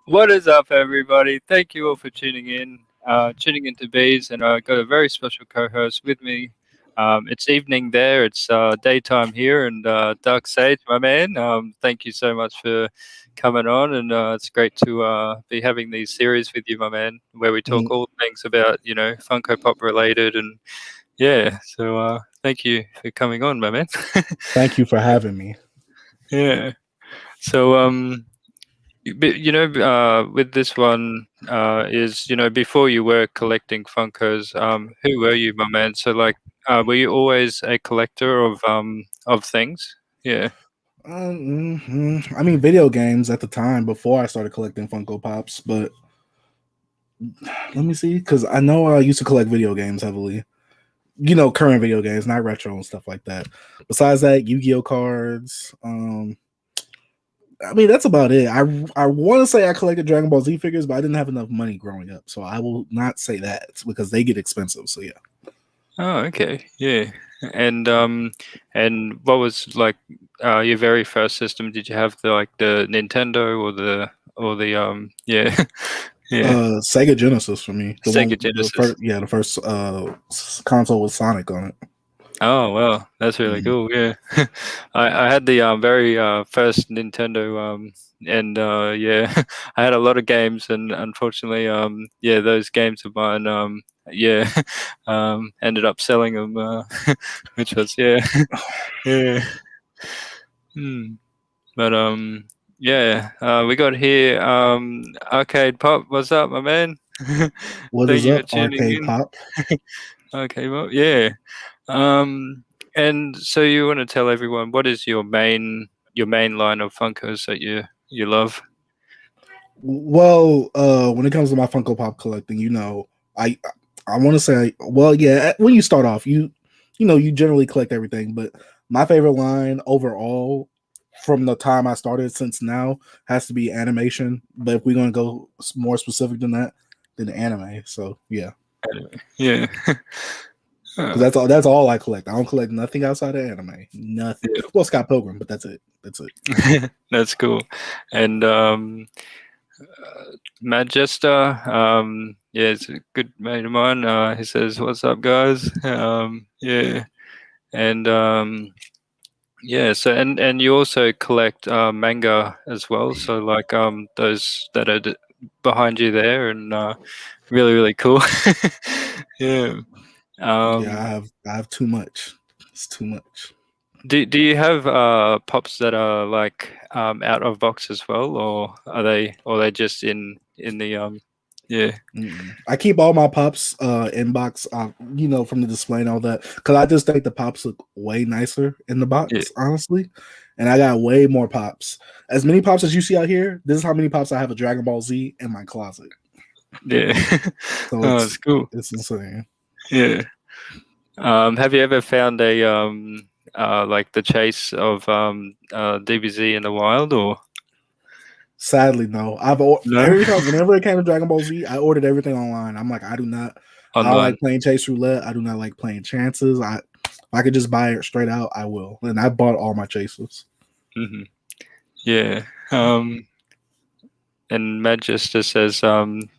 What is up, everybody? Thank you all for tuning into Bees, and I got a very special co-host with me. It's evening there, it's daytime here, and Dark Sage, my man. Thank you so much for coming on, and it's great to be having these series with you, my man, where we talk Mm, all things about Funko Pop related, and yeah. So thank you for coming on, my man. Thank you for having me. Yeah. So with this one, is before you were collecting Funkos, who were you, my man? So like, were you always a collector of things? Yeah. I mean, video games at the time before I started collecting Funko Pops, but let me see, because I know I used to collect video games heavily. Current video games, not retro and stuff like that. Besides that, Yu-Gi-Oh cards. I mean, that's about it. I want to say I collected Dragon Ball Z figures, but I didn't have enough money growing up, so I will not say that because they get expensive. So yeah. Oh, okay. Yeah. And what was like your very first system? Did you have the Nintendo or the yeah yeah Sega Genesis for me. The Sega one, the Genesis? first, yeah, the first console with Sonic on it. Oh well, that's really Mhm. cool. Yeah, I had the very first Nintendo, and yeah, I had a lot of games, and unfortunately, yeah, those games of mine, yeah, ended up selling them, which was yeah, yeah. Hmm. But yeah, we got here Arcade Pop. What's up, my man? What Thank is you for up, tuning Arcade in. Pop? Okay, well, yeah. Um, and so you want to tell everyone what is your main line of Funkos that you love? Well, when it comes to my Funko Pop collecting, I I want to say, well, yeah, when you start off, you generally collect everything, but my favorite line overall from the time I started since now has to be animation. But if we're gonna go more specific than that, then anime. So yeah, Anyway, yeah. because Uh, that's all I collect. I don't collect nothing outside of anime. Nothing. yeah. Well, Scott Pilgrim, but that's it. That's it. That's cool. And Manchester, yeah, it's a good mate of mine. He says, "What's up, guys?" Yeah, and yeah. So and you also collect manga as well. So like those that are behind you there, and really really cool. Yeah. Yeah, Um, I have too much. It's too much. do you have pops that are like out of box as well, or are they just in the yeah. Mm-mm. I keep all my pops in box, from the display and all that, because I just think the pops look way nicer in the Yeah, box, honestly. And I got way more pops. As many pops as you see out here, this is how many pops I have a Dragon Ball Z in my closet. yeah. So Oh, it's it's cool. it's insane. Yeah. Have you ever found a like the chase of DBZ in the wild or Sadly, no. no? Every time, whenever it came to Dragon Ball Z, I ordered everything online. I'm like, I don't Online? like playing Chase Roulette. I do not like playing chances. If I could just buy it straight out, I will. And I bought all my chases. Hmm. Yeah. And Manchester says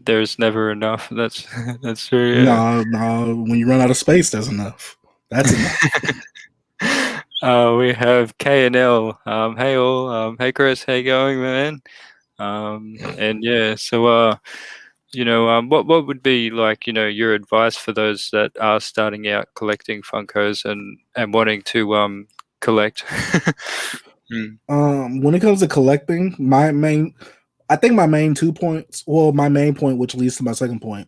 there's never enough. That's that's true. Yeah. No, no. When you run out of space, there's enough. That's enough. We have K and L. Hey all. Hey Chris. How you going, man? And yeah. So what would be like your advice for those that are starting out collecting Funkos and wanting to collect? Mm, When it comes to collecting, I think my main 2 points. Well, my main point, which leads to my second point,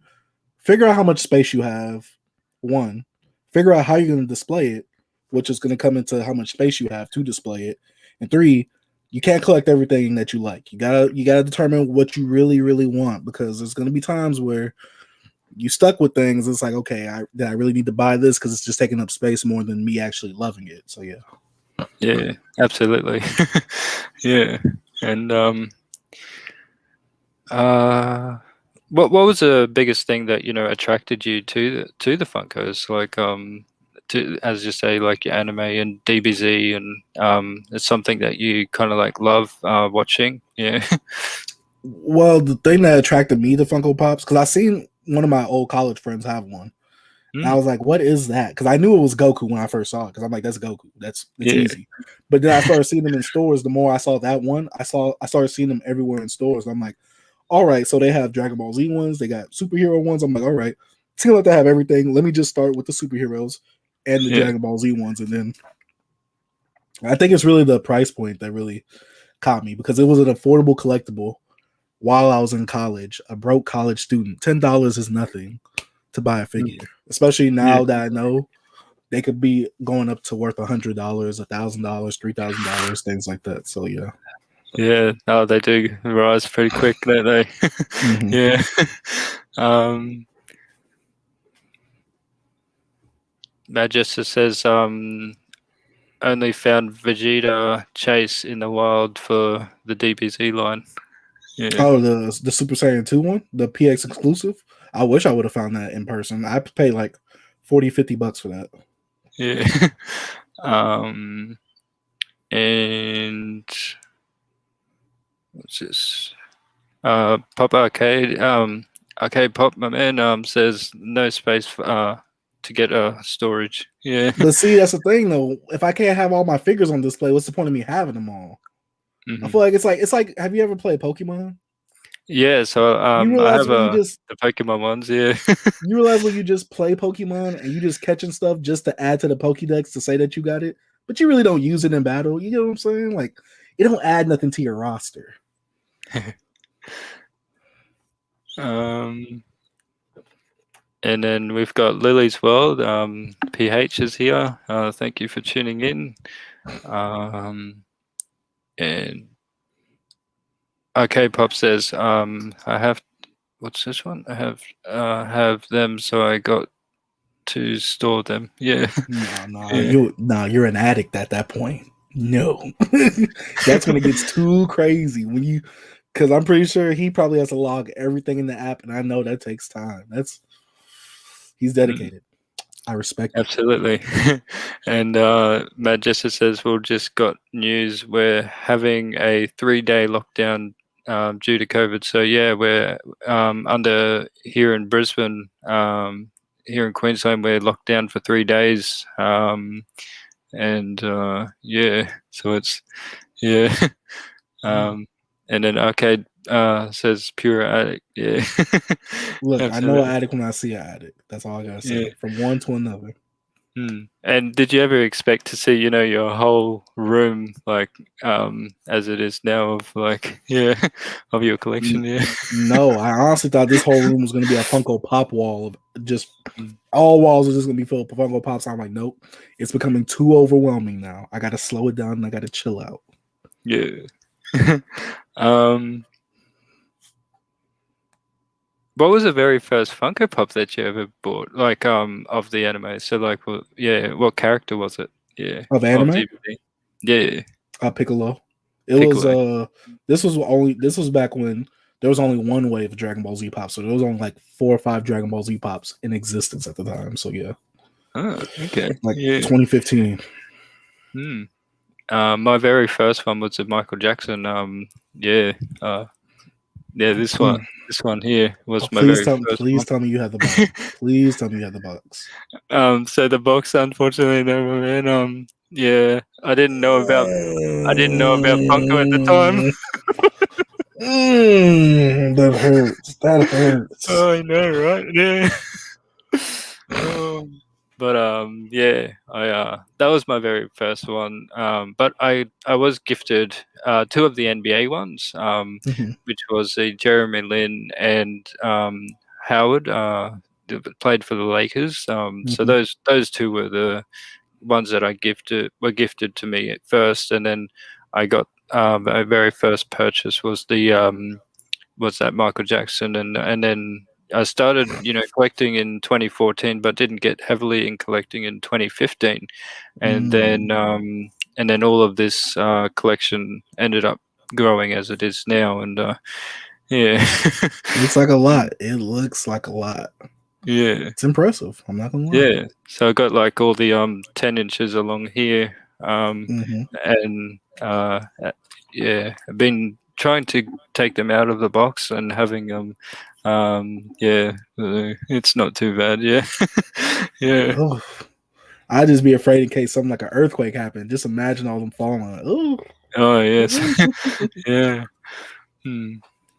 figure out how much space you have. One, figure out how you're going to display it, which is going to come into how much space you have to display it. And three, you can't collect everything that you like. You gotta determine what you really, really want, because there's going to be times where you stuck with things. It's like, okay, I really need to buy this because it's just taking up space more than me actually loving it. So yeah. yeah, absolutely. Yeah, and uh, what was the biggest thing that attracted you to the Funkos? Like to as you say, like your anime and DBZ, and it's something that you kind of like love watching. Yeah. Well, the thing that attracted me to Funko Pops, because I seen one of my old college friends have one. And I Mm, was like, "What is that?" Because I knew it was Goku when I first saw it. Because I'm like, "That's Goku. That's yeah, easy." But then I started seeing them in stores. The more I saw that one, I started seeing them everywhere in stores. I'm like, "All right." So they have Dragon Ball Z ones. They got superhero ones. I'm like, "All right." Seems like they have everything. Let me just start with the superheroes and the yeah, Dragon Ball Z ones, and then I think it's really the price point that really caught me because it was an affordable collectible while I was in college, a broke college student. $10 is nothing to buy a mm, figure, especially yeah, now that I know they could be going up to worth $100, $1,000, $3,000, things like that. So yeah. yeah. Oh, they do rise pretty quick, don't they? Hmm. Yeah. Um, Magister says only found Vegeta Chase in the wild for the DBZ line. Yeah, Oh, the Super Saiyan 2 one, the PX exclusive. I wish I would have found that in person. I paid like 40, $50 for that. yeah. um, and what's this? Pop Arcade. Arcade Pop, my man. Says no space for to get storage. Yeah. But see, that's the thing though. If I can't have all my figures on display, what's the point of me having them all? I Hmm. feel like it's like have you ever played Pokemon? Yeah. So You I realize have when you just the Pokemon ones. Yeah. you realize when you just play Pokemon and you just catching stuff just to add to the Pokédex to say that you got it, but you really don't use it in battle. You know what I'm saying? Like it don't add nothing to your roster. um. And then we've got Lily's World. PH is here. Thank you for tuning in. Um, and OK Pop says, I have what's this one? I have them, so I got to store them. Yeah, No, no, yeah, you're an addict at that point. No, that's when it gets too crazy when you because I'm pretty sure he probably has to log everything in the app, and I know that takes time. That's he's mm, dedicated. I respect it. absolutely. And Matt Jesser says we've just got news. We're having a 3-day lockdown due to COVID. So yeah, we're under here in Brisbane. Here in Queensland, we're locked down for 3 days. And yeah, so it's yeah. Mm. And then Arcade says pure addict. Yeah, Look, I know an absolutely. addict when I see an addict. That's all I gotta Yeah. say. From one to another. Hmm. And did you ever expect to see, your whole room like as it is now of like yeah of your collection? Yeah. No, I honestly thought this whole room was gonna be a Funko Pop wall of just Mm. all walls are just gonna be filled with Funko Pops. I'm like, nope, it's becoming too overwhelming now. I gotta slow it down and I gotta chill out. Yeah. um, what was the very first Funko Pop that you ever bought? Like of the anime. So like what character was it? Yeah. Of Of anime, DVD. Yeah. Piccolo. It was Piccolo. this was back when there was only one wave of Dragon Ball Z pops, so there was only like 4 or 5 Dragon Ball Z pops in existence at the time. So yeah, Oh, okay. like Yeah. 2015. Hmm. My very first one was a Michael Jackson. Yeah. Uh, yeah. Mm. This one here Oh, was my very first please one. tell me you had the box. Please tell me you had the box. So the box, unfortunately, never man. Yeah, I didn't know about Funko at the time. That hurts. That hurts. Oh, I know, right? Yeah. But yeah, I that was my very first one. But I was gifted two of the NBA ones, Mhm, which was the Jeremy Lin and Howard, that played for the Lakers. So mhm, those two were the ones that were gifted to me at first, and then I got my very first purchase was that Michael Jackson, and then I started collecting in 2014, but didn't get heavily in collecting in 2015, and mm. then all of this collection ended up growing as it is now, and yeah, Looks like a lot. It looks like a lot. yeah. It's impressive. I'm not gonna lie. Yeah, so I got like all the 10 inches along here, Hmm. and yeah, I've been trying to take them out of the box and having them. Yeah, it's not too bad. Yeah, yeah. Oh, I'd just be afraid in case something like an earthquake happened. Just imagine all them falling. Oh, Oh yes, yeah. Hmm.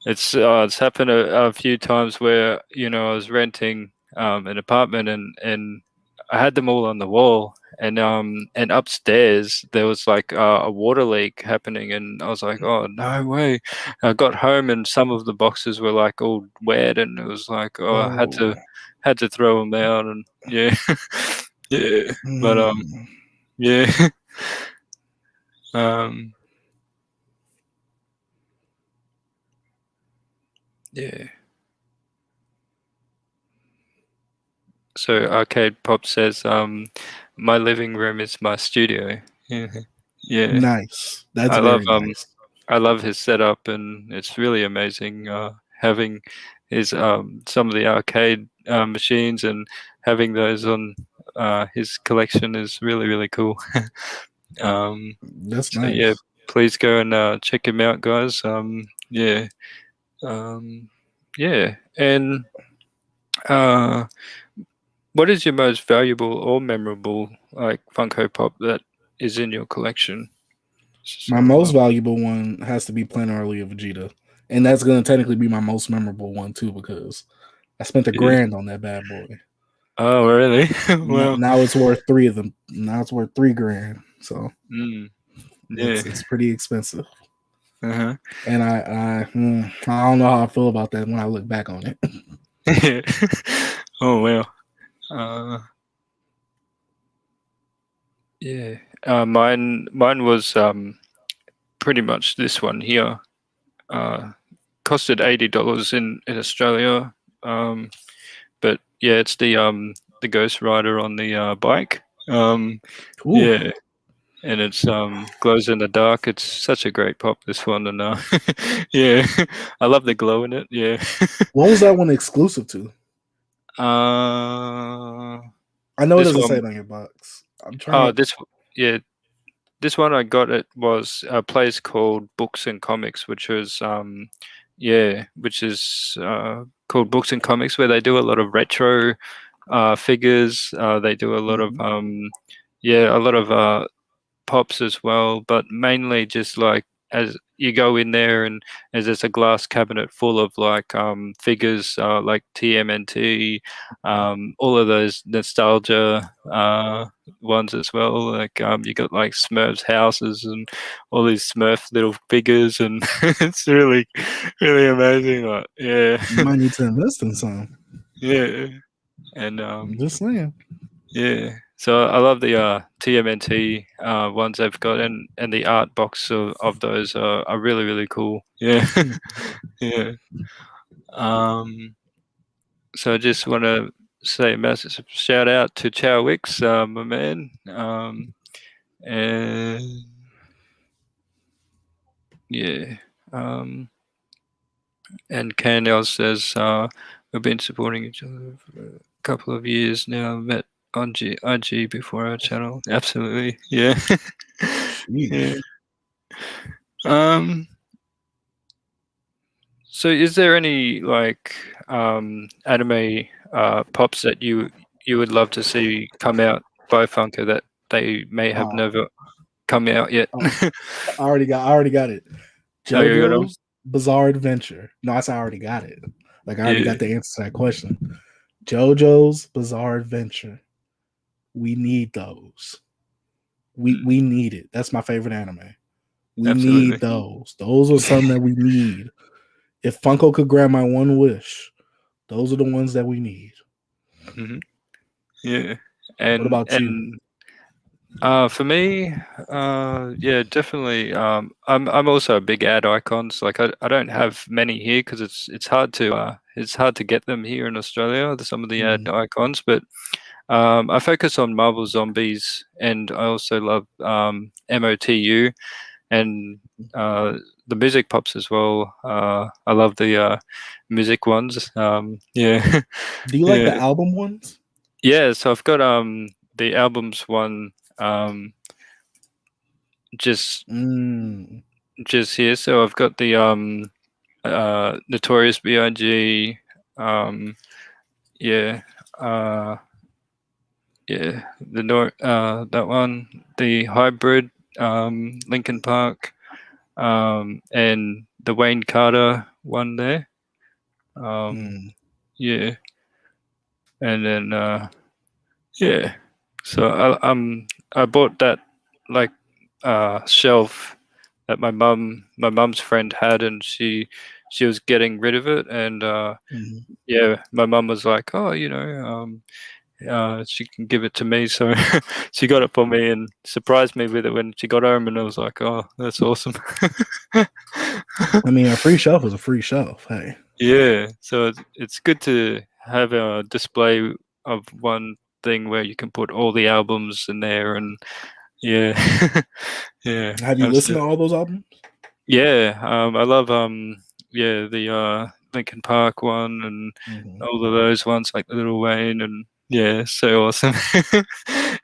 It's happened a few times where I was renting an apartment and I had them all on the wall and upstairs there was like a water leak happening and I was like, oh no way. I got home and some of the boxes were like all wet and it was like, oh, I oh. had to throw them out and yeah. Yeah, but Mm. yeah. um yeah. So Arcade Pop says, my living room is my studio. Yeah. Yeah. Nice. That's I love very nice. I love his setup and it's really amazing having his some of the arcade machines and having those on his collection is really, really cool. um That's so yeah, nice. please go and check him out, guys. Yeah. Um yeah. And uh what is your most valuable or memorable like Funko Pop that is in your collection? My So, most valuable one has to be Planet Early of Vegeta. And that's going to technically be my most memorable one, too, because I spent a yeah. grand on that bad boy. Oh, really? Well, Now it's worth three of them. Now it's worth 3 grand. So mm, yeah. it's pretty expensive. Uh-huh. And I don't know how I feel about that when I look back on it. Yeah. Oh, wow. Uh, yeah. Mine was pretty much this one here. Costed $80 in Australia. But yeah, it's the Ghost Rider on the bike. Ooh, Yeah. And it's glows in the dark. It's such a great pop, this one, and yeah, I love the glow in it. Yeah. what was that one exclusive to? uh, I know it this doesn't say one, it on your box. I'm trying oh, to. yeah, this one I got it was a place called Books and Comics, which was yeah, which is called Books and Comics, where they do a lot of retro figures. They do a lot of Mhm. yeah, a lot of pops as well, but mainly just like as you go in there and there's just a glass cabinet full of like figures like TMNT, all of those nostalgia ones as well. Like you got like Smurfs houses and all these Smurf little figures, and it's really, really amazing. Like, yeah, You might need to invest in some. yeah, and I'm just saying. yeah. So I love the TMNT ones they've got, and the art box of those are really, really cool. Yeah, Hmm. yeah. Um, so I just want to say a massive shout out to Chow Wicks, my man. And yeah, um, and KNL says we've been supporting each other for a couple of years now. Met on IG before our channel. Absolutely, yeah, yeah. Sheesh. Um, so is there any like anime pops that you would love to see come out by Funko that they may have Oh, never come out yet? oh, I already got it. Oh, you got them? JoJo's Bizarre Adventure. No, I already got it. Like I already Yeah. got the answer to that question. JoJo's Bizarre Adventure. We need those. Mm, We need it. That's my favorite anime. We need absolutely. those. Those are some that we need. If Funko could grant my one wish, those are the ones that we need. Hmm. Yeah. What about you? And for me, yeah, definitely. I'm also a big ad icons. Like I don't have many here because it's hard to get them here in Australia. Some of the ad Mm. icons, but I focus on Marvel Zombies, and I also love MOTU and the music pops as well. I love the music ones. Yeah, Do you like the yeah, album ones? yeah. So I've got the albums one. Um, just Mm. just here. So I've got the Notorious B.I.G. Yeah, uh, yeah, that one, the Hybrid, Linkin Park, and the Wayne Carter one there. Mm, Yeah, and then yeah, so I bought that like shelf that my mum's friend had, and she was getting rid of it, and mm. yeah, my mum was like, oh, she can give it to me, so she got it for me and surprised me with it when she got home, and I was like, oh, that's awesome. I mean, a free shelf is a free shelf. Hey, Yeah, so it's good to have a display of one thing where you can put all the albums in there, and yeah, yeah, have you listened to absolutely. all those albums? Yeah, I love yeah, the Linkin Park one and Hmm. all of those ones like Little Wayne, and yeah, so awesome. Dope.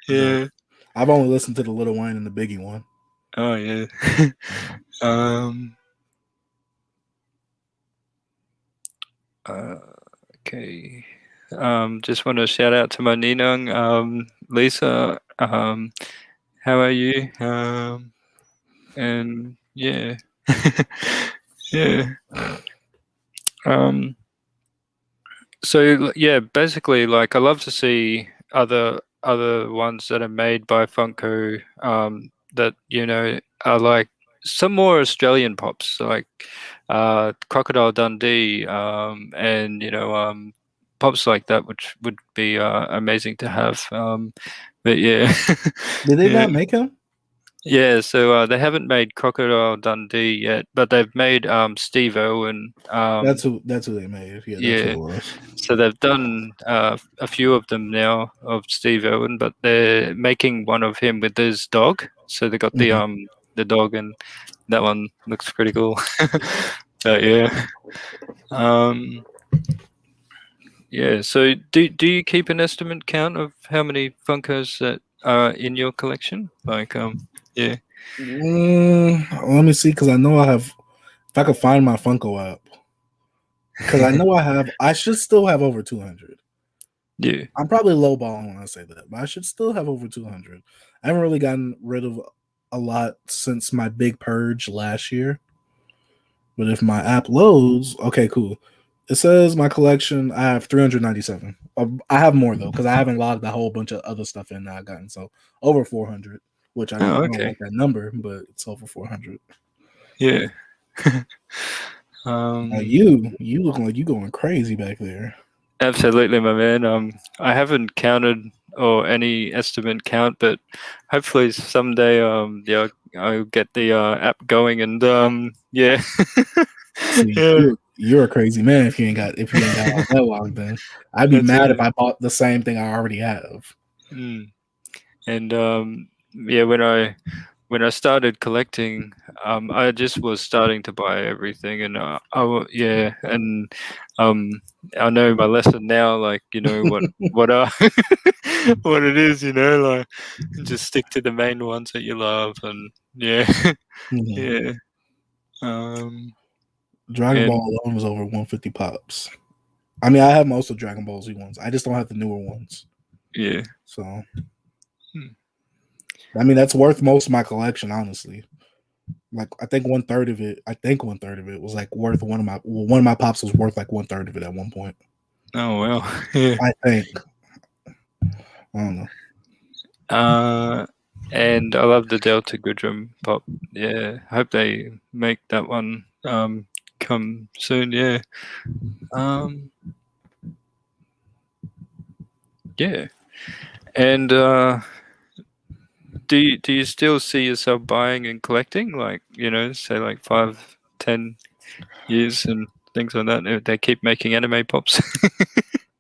Yeah. I've only listened to the Little Wayne and the Biggie one. Oh yeah. Mhm. um. Uh, okay. Just want to shout out to my ninong, Lisa. How are you? And yeah, yeah. Um, so yeah, basically, like I love to see other ones that are made by Funko, that are like some more Australian pops, like Crocodile Dundee, and pops like that, which would be amazing to have. But yeah, Did they yeah. not make him? Yeah, so they haven't made Crocodile Dundee yet, but they've made Steve Irwin. That's who they made. Yeah, that's who Yeah, it was. so they've done a few of them now of Steve Irwin, but they're making one of him with his dog. So they got Hmm. the dog, and that one looks pretty cool. But yeah, um, yeah. So do you keep an estimate count of how many Funkos that are in your collection? Like yeah. Let me see, because I know I have. If I could find my Funko app, because I know I have. I should still have over 200. Yeah. I'm probably lowballing when I say that, but I should still have over 200. I haven't really gotten rid of a lot since my big purge last year. But if my app loads, okay, cool. It says my collection. I have 397. I have more though because I haven't logged a whole bunch of other stuff in that I've gotten. So over 400, which Oh, I don't okay. like that number, but it's over 400. Yeah. Um, You look like you going crazy back there. Absolutely, my man. I haven't counted or any estimate count, but hopefully someday, yeah, I'll get the app going, and yeah, See, yeah. you're a crazy man if you ain't got all that long. Then I'd be That's mad if it. I bought the same thing I already have. Mm. And yeah, when I started collecting, I just was starting to buy everything, and yeah, and um, I know my lesson now. Like what what it is, like just stick to the main ones that you love, and yeah, Mhm. yeah, um, Dragon Ball and alone was over 150 pops. I mean, I have most of Dragon Ball Z ones. I just don't have the newer ones. yeah, So, hmm, I mean, that's worth most of my collection, honestly. Like, I think one third of it. I think one third of it was like worth one of my pops was worth like one third of it at one point. oh well, yeah. I think. I don't know. Uh, and I love the Delta Goodrum pop. Yeah, hope they make that one come soon. Yeah. Um, yeah. And do you still see yourself buying and collecting, like say like 5, 10 years and things like that? If they keep making anime pops.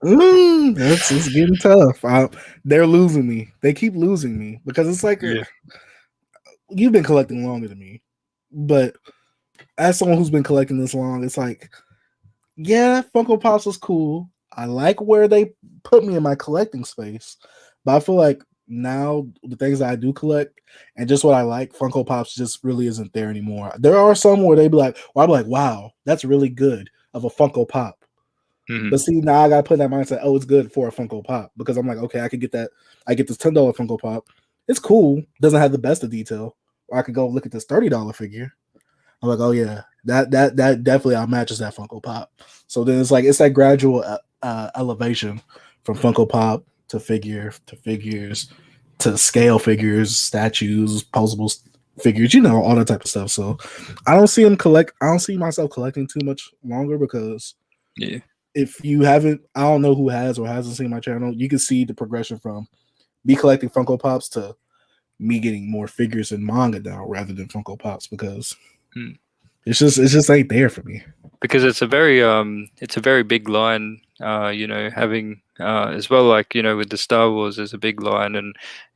That's it's getting tough. They're losing me. They keep losing me because it's like Yeah. you've been collecting longer than me, but as someone who's been collecting this long, it's like, yeah, Funko Pops was cool. I like where they put me in my collecting space, but I feel like now the things that I do collect and just what I like, Funko Pops just really isn't there anymore. There are some where they be like, well, I'm like, wow, that's really good of a Funko Pop. But Hmm. see, now I gotta put in that mindset, oh, it's good for a Funko Pop because I'm like, okay, I could get that. I get this $10 Funko Pop. It's cool. Doesn't have the best of detail. Or I could go look at this $30 figure. I'm like, oh yeah, that definitely outmatches that Funko Pop. So then it's like it's that gradual elevation from Funko Pop to figures to scale figures, statues, posable figures, all that type of stuff. So I don't see him collect. I don't see myself collecting too much longer because Yeah. if you haven't, I don't know who has or hasn't seen my channel. You can see the progression from me collecting Funko Pops to me getting more figures and manga now rather than Funko Pops because Mm. it just ain't there for me. Because it's a very big line, having as well, like, with the Star Wars, there's a big line,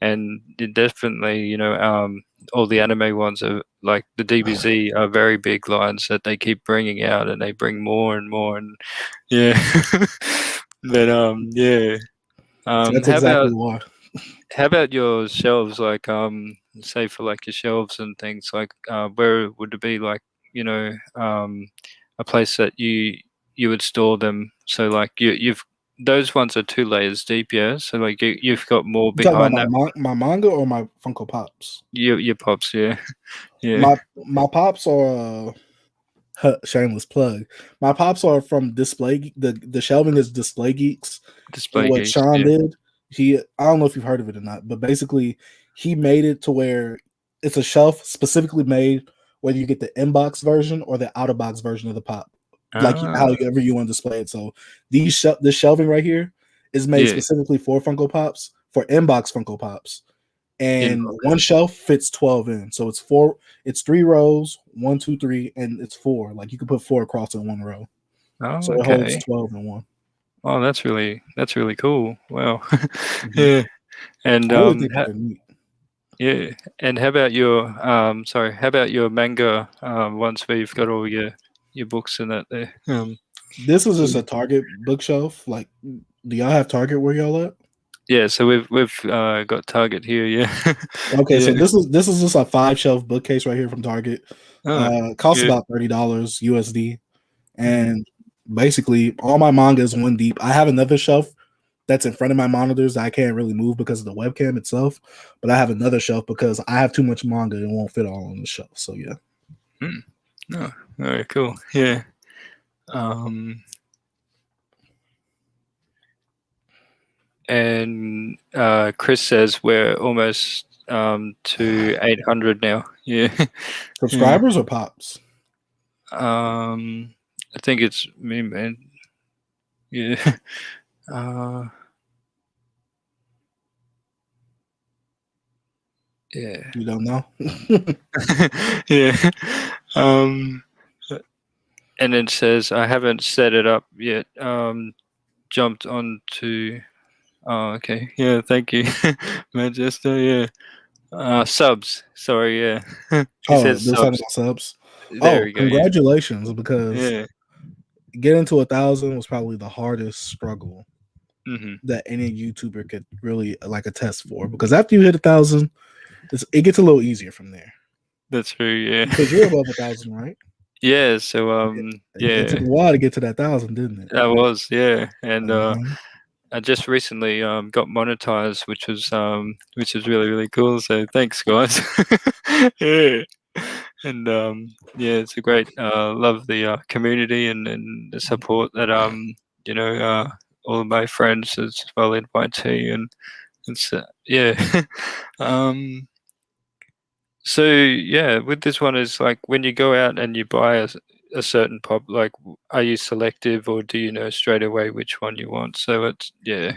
and it definitely, all the anime ones are like the DBZ are very big lines that they keep bringing out, and they bring more and more, and yeah. But yeah. That's How exactly about why. your shelves? Like, say for like your shelves and things, like, where would it be? Like, a place that you would store them. So like you've those ones are 2 layers deep, yeah. So like you've got more You talking about behind that. my manga or my Funko Pops? Your pops, yeah, yeah. My pops are shameless plug. My pops are from Display. The shelving is Display Geeks, and Display what geeks, Sean yeah. did, I don't know if you've heard of it or not, but basically he made it to where it's a shelf specifically made whether you get the inbox version or the out of box version of the pop, like Ah, however you want to display it. So this shelving right here is made yeah. specifically for Funko Pops, for inbox Funko Pops, and one Inbox. shelf fits 12 in. So it's 3 rows, one, two, three, and it's four. Like you could put four across in one row. Oh, So it holds okay. 12 in one. Oh, that's really cool. Wow. Mhm. Yeah. And I really think that they're neat. yeah. And how about your sorry, how about your manga ones where you've got all your books and that there? This is just Yeah. a Target bookshelf. Like, do y'all have Target where y'all at? Yeah, so we've got Target here, yeah. Okay, Yeah. so this is just a 5 shelf bookcase right here from Target. Oh, Costs yeah. about $30 USD, Mhm. and basically all my manga is one deep. I have another shelf that's in front of my monitors that I can't really move because of the webcam itself, but I have another shelf because I have too much manga and it won't fit all on the shelf. So yeah. Mm. Oh, very cool. Yeah. Um, and Chris says we're almost to 800 now. Yeah. Yeah. Subscribers or pops? I think it's me, man. Yeah. Uh, yeah. You don't know. Yeah. Um, and it says I haven't set it up yet. Jumped onto. Oh, okay. Yeah, thank you, Manchester. Yeah. Subs. Sorry. Yeah. He Oh, says they're talking subs. about subs. There Oh, we go. Yeah. congratulations! Because Yeah. getting to 1,000 was probably the hardest struggle Hmm. that any YouTuber could really like attest for. Because after you hit 1,000, it gets a little easier from there. That's true. Yeah. Because you're above 1,000, right? Yeah. So It took yeah, a while to get to that 1,000, didn't it? that was, yeah, and Uh-huh. I just recently got monetized, which was really really cool. So thanks, guys. Yeah. And yeah, it's a great love the community and the support that all of my friends as well in my team, and it's yeah. um so yeah, with this one is like when you go out and you buy a certain pop, like are you selective or do you know straight away which one you want? So it's yeah,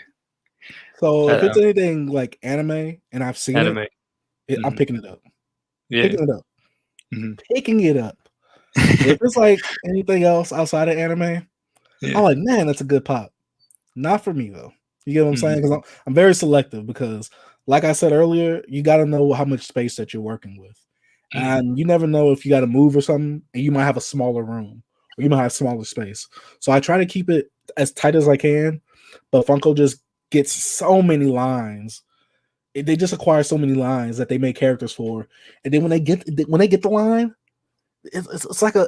So if it's uh, anything like anime and I've seen it, anime. I'm Hmm. picking it up. Yeah. Picking it up. Hmm. Picking it up. But if it's like anything else outside of anime, Yeah. I'm like, man, that's a good pop. Not for me though. You get what I'm saying? Hmm. Because I'm very selective because, like I said earlier, you got to know how much space that you're working with, Mm. and you never know if you got to move or something, and you might have a smaller room or you might have smaller space. So I try to keep it as tight as I can, but Funko just gets so many lines they just acquire so many lines that they make characters for, and then when they get the line, it's like a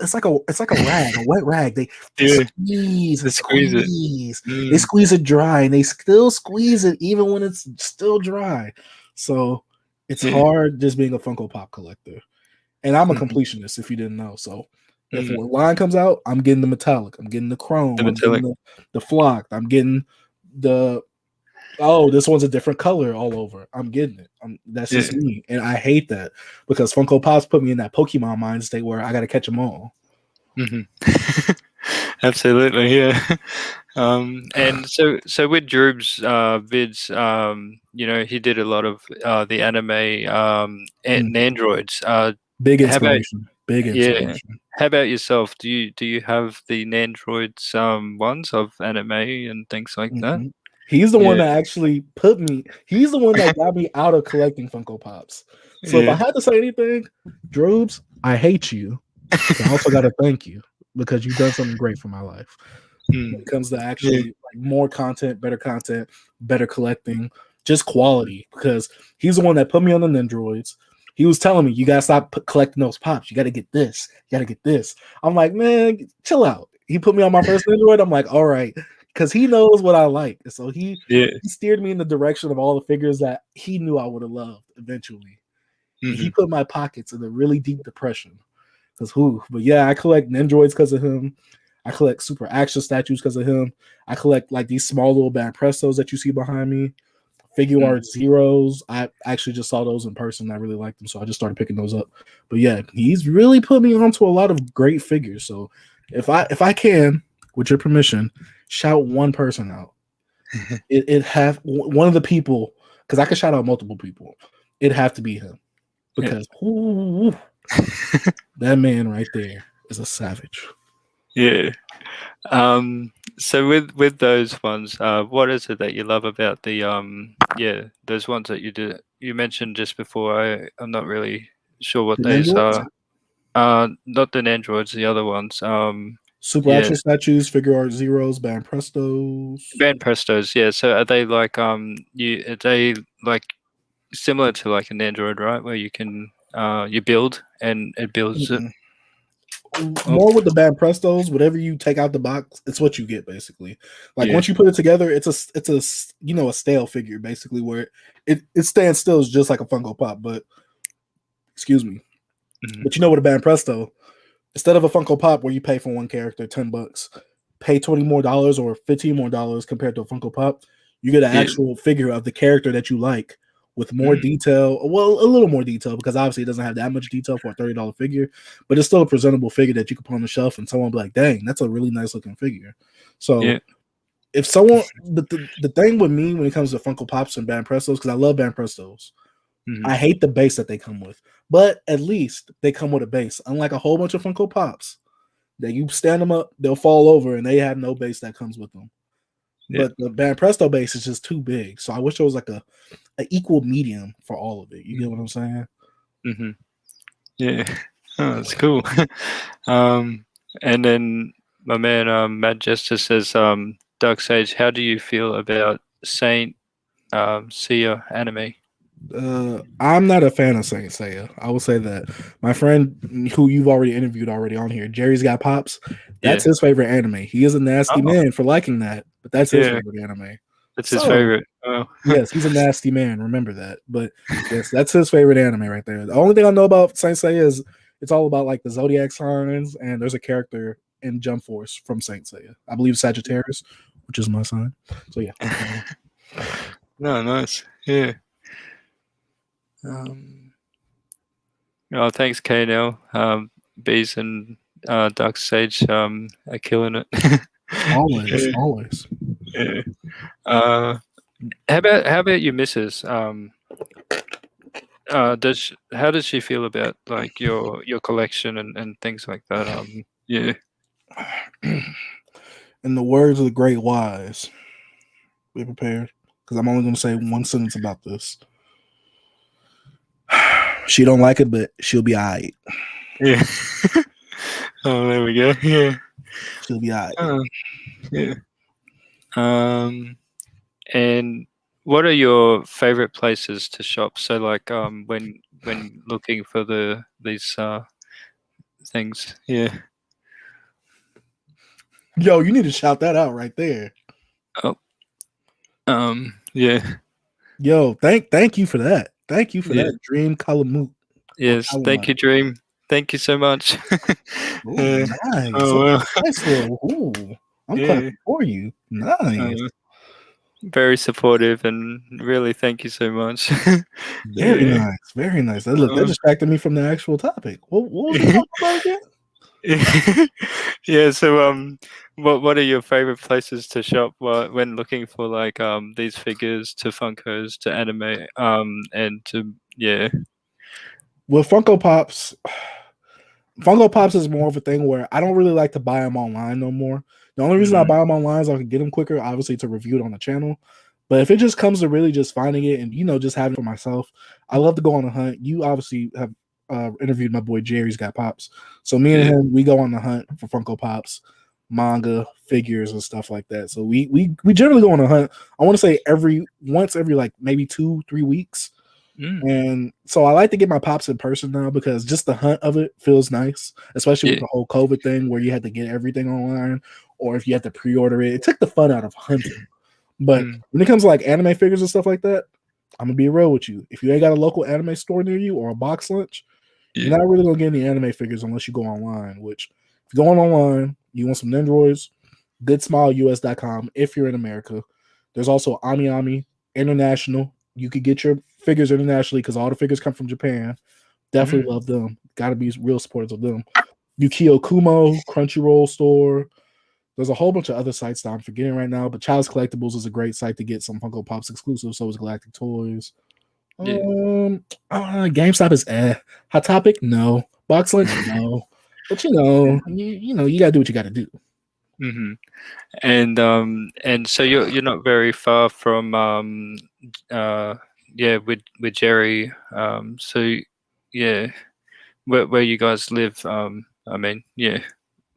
rag, a wet rag. They Yeah, squeeze to and squeeze it. squeeze. They Mm, squeeze it dry, and they still squeeze it even when it's still dry. So it's yeah. hard just being a Funko Pop collector. And I'm a Mhm, completionist, if you didn't know. So if a mm. line comes out, I'm getting the metallic, I'm getting the The chrome, I'm getting metallic. the flocked, I'm getting the this one's a different color all over. I'm getting it. That's Yeah. just me, and I hate that because Funko Pops put me in that Pokemon mind state where I got to catch them all. Mhm. Absolutely, yeah. And so with Drew's vids, he did a lot of the anime Mm. and androids. Big How about inspiration. Big yeah? inspiration. How about yourself? Do you have the Nandroids ones of anime and things like that? Mhm. He's the one Yeah, that actually put me. He's the one that got me out of collecting Funko Pops. So if I yeah. had to say anything, Drobes, I hate you, but I also got to thank you because you've done something great for my life. Mm, When it comes to yeah, actually like more content, better collecting, just quality. Because he's the one that put me on the Nendroids. He was telling me you gotta stop collecting those pops. You gotta get this. You gotta get this. I'm like, man, chill out. He put me on my first Nendroid. I'm like, all right, because he knows what I like. So yeah. he steered me in the direction of all the figures that he knew I would have loved eventually. And he Hmm. put my pockets in a really deep depression. Because who? But yeah, I collect Nendroids because of him. I collect super action statues because of him. I collect like these small little band prestos that you see behind me. Figure Mm. art zeros. I actually just saw those in person. I really liked them, so I just started picking those up. But yeah, he's really put me onto a lot of great figures. So if I can, with your permission, shout one person out. It have one of the people because I could shout out multiple people. It'd have to be him Yeah. because ooh, that man right there is a savage. Yeah. So with those ones, what is it that you love about the those ones that you mentioned just before? I'm not really sure what The those Nendroids? are. Not the androids, the other ones. Super Yeah, action statues, figure art zeros, band prestos. band prestos. Yeah. So are they like are they like similar to like an android, right? Where you can you build and it builds it. Mm-mm. Oh, More with the band prestos, whatever you take out the box, it's what you get basically. Like yeah. once you put it together, it's a a stale figure basically where it stands still is just like a Funko Pop, but excuse me. Mhm. But you know what a band presto, instead of a Funko Pop where you pay for one character $10, pay $20 more or $15 more compared to a Funko Pop, you get an Yeah. actual figure of the character that you like with more Mm. detail. Well, a little more detail because obviously it doesn't have that much detail for a $30 figure, but it's still a presentable figure that you can put on the shelf and someone will be like, dang, that's a really nice looking figure. So Yeah. if someone the thing with me when it comes to Funko Pops and Band Prestos, because I love Band Prestos, Mhm. I hate the base that they come with. But at least they come with a base. Unlike a whole bunch of Funko Pops that you stand them up, they'll fall over and they have no base that comes with them. Yeah. But the Band Presto base is just too big. So I wish there was like a equal medium for all of it. You get what I'm saying? Mhm. Yeah. Oh, that's cool. Um, and then my man Matt Jester says, Dark Sage, how do you feel about Saint Seiya anime? I'm not a fan of Saint Seiya. I will say that. My friend who you've already interviewed already on here, Jerry's Got Pops, that's Yeah. his favorite anime. He is a nasty Oh, man for liking that, but that's his yeah. favorite anime. That's his So favorite. Oh. yes, he's a nasty man. Remember that. But yes, that's his favorite anime right there. The only thing I know about Saint Seiya is it's all about like the zodiac signs, and there's a character in Jump Force from Saint Seiya. I believe Sagittarius, which is my sign. So yeah. No, nice. Yeah. Um, oh, thanks, KNL. Bees and Dark Sage are killing it. Always, Yeah, always. yeah. Uh, how about your missus? How does she feel about like your collection and things like that? Yeah, In the words of the great wise, be prepared. Because I'm only gonna say one sentence about this. She don't like it, but she'll be alright. yeah. Oh, there we go. Yeah. She'll be alright. Oh, yeah. Um, and what are your favorite places to shop? So like when looking for these things. Yeah. Yo, you need to shout that out right there. Oh, yeah. Yo, thank you for that. Thank you for Yeah. that, Dream Kalamut or Yes. Thank Kalamut. you, Dream. Thank you so much. Oh, Yeah. nice. Oh That's well. a nice little. Ooh, I'm Yeah. clapping for you. Nice. Uh, Very supportive and really thank you so much. Very Yeah. nice. Very nice. Look, that Um, distracted me from the actual topic. What was we talking about again? yeah. So what are your favorite places to shop when looking for like these figures to Funkos to anime and to yeah. With Funko Pops, Funko Pops is more of a thing where I don't really like to buy them online no more. The only reason I Mm, buy them online is I can get them quicker, obviously to review it on the channel. But if it just comes to really just finding it and just having it for myself, I love to go on a hunt. You obviously have interviewed my boy Jerry's Got Pops, so me and yeah. him we go on the hunt for Funko Pops, manga figures and stuff like that. So we generally go on a hunt. I want to say every like maybe 2-3 weeks. Mm, And so I like to get my pops in person now because just the hunt of it feels nice, especially with yeah. the whole COVID thing where you had to get everything online or if you had to pre-order it. It took the fun out of hunting. But Mm, when it comes to like anime figures and stuff like that, I'm gonna be real with you. If you ain't got a local anime store near you or a box lunch, you're yeah. not really gonna get any anime figures unless you go online. Which if you're going online, you want some Nendoroids, goodsmileus.com if you're in America. There's also AmiAmi International. You could get your figures internationally because all the figures come from Japan. Mm, Definitely love them. Got to be real supporters of them. Yukio Kumo, Crunchyroll store. There's a whole bunch of other sites that I'm forgetting right now, but Child's Collectibles is a great site to get some Funko Pops exclusive. So is Galactic Toys. yeah. GameStop is Hot Topic, no. Box Lunch, no. But you gotta do what you gotta do. Hmm. And so you're not very far from uh yeah with Jerry so yeah where you guys live I mean yeah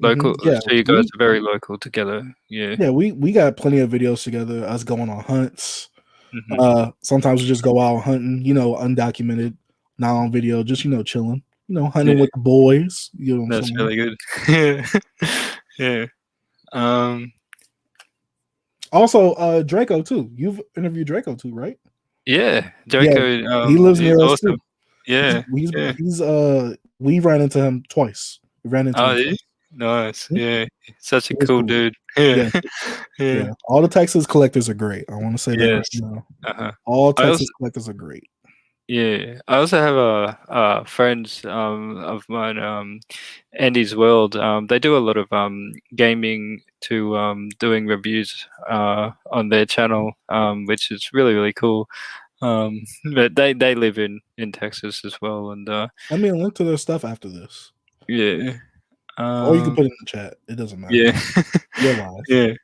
local Yeah, so you guys we are very local together yeah. yeah we got plenty of videos together. Us going on hunts. Hmm. Sometimes we just go out hunting, undocumented, not on video, just chilling, hunting Yeah, with the boys. You know what I'm that's saying? really good. Yeah. Yeah. um Also, Draco too. You've interviewed Draco too, right? yeah, Yeah, Joko he lives he's near us too. awesome. Yeah, yeah. We ran into him twice. We ran into Oh, him yeah? twice. Nice. Mhm. Yeah, such a It was cool cool. dude. Yeah, Yeah. Yeah. yeah. All the Texas collectors are great. I want to say that right Yes. now. Uh-huh. All I also Texas collectors are great. yeah, I also have friends of mine, Andy's World. They do a lot of gaming to doing reviews on their channel, which is really really cool. But they live in Texas as well, and Let me link to their stuff after this, yeah, or you can um, put it in the chat. It doesn't matter. yeah, You're live. yeah.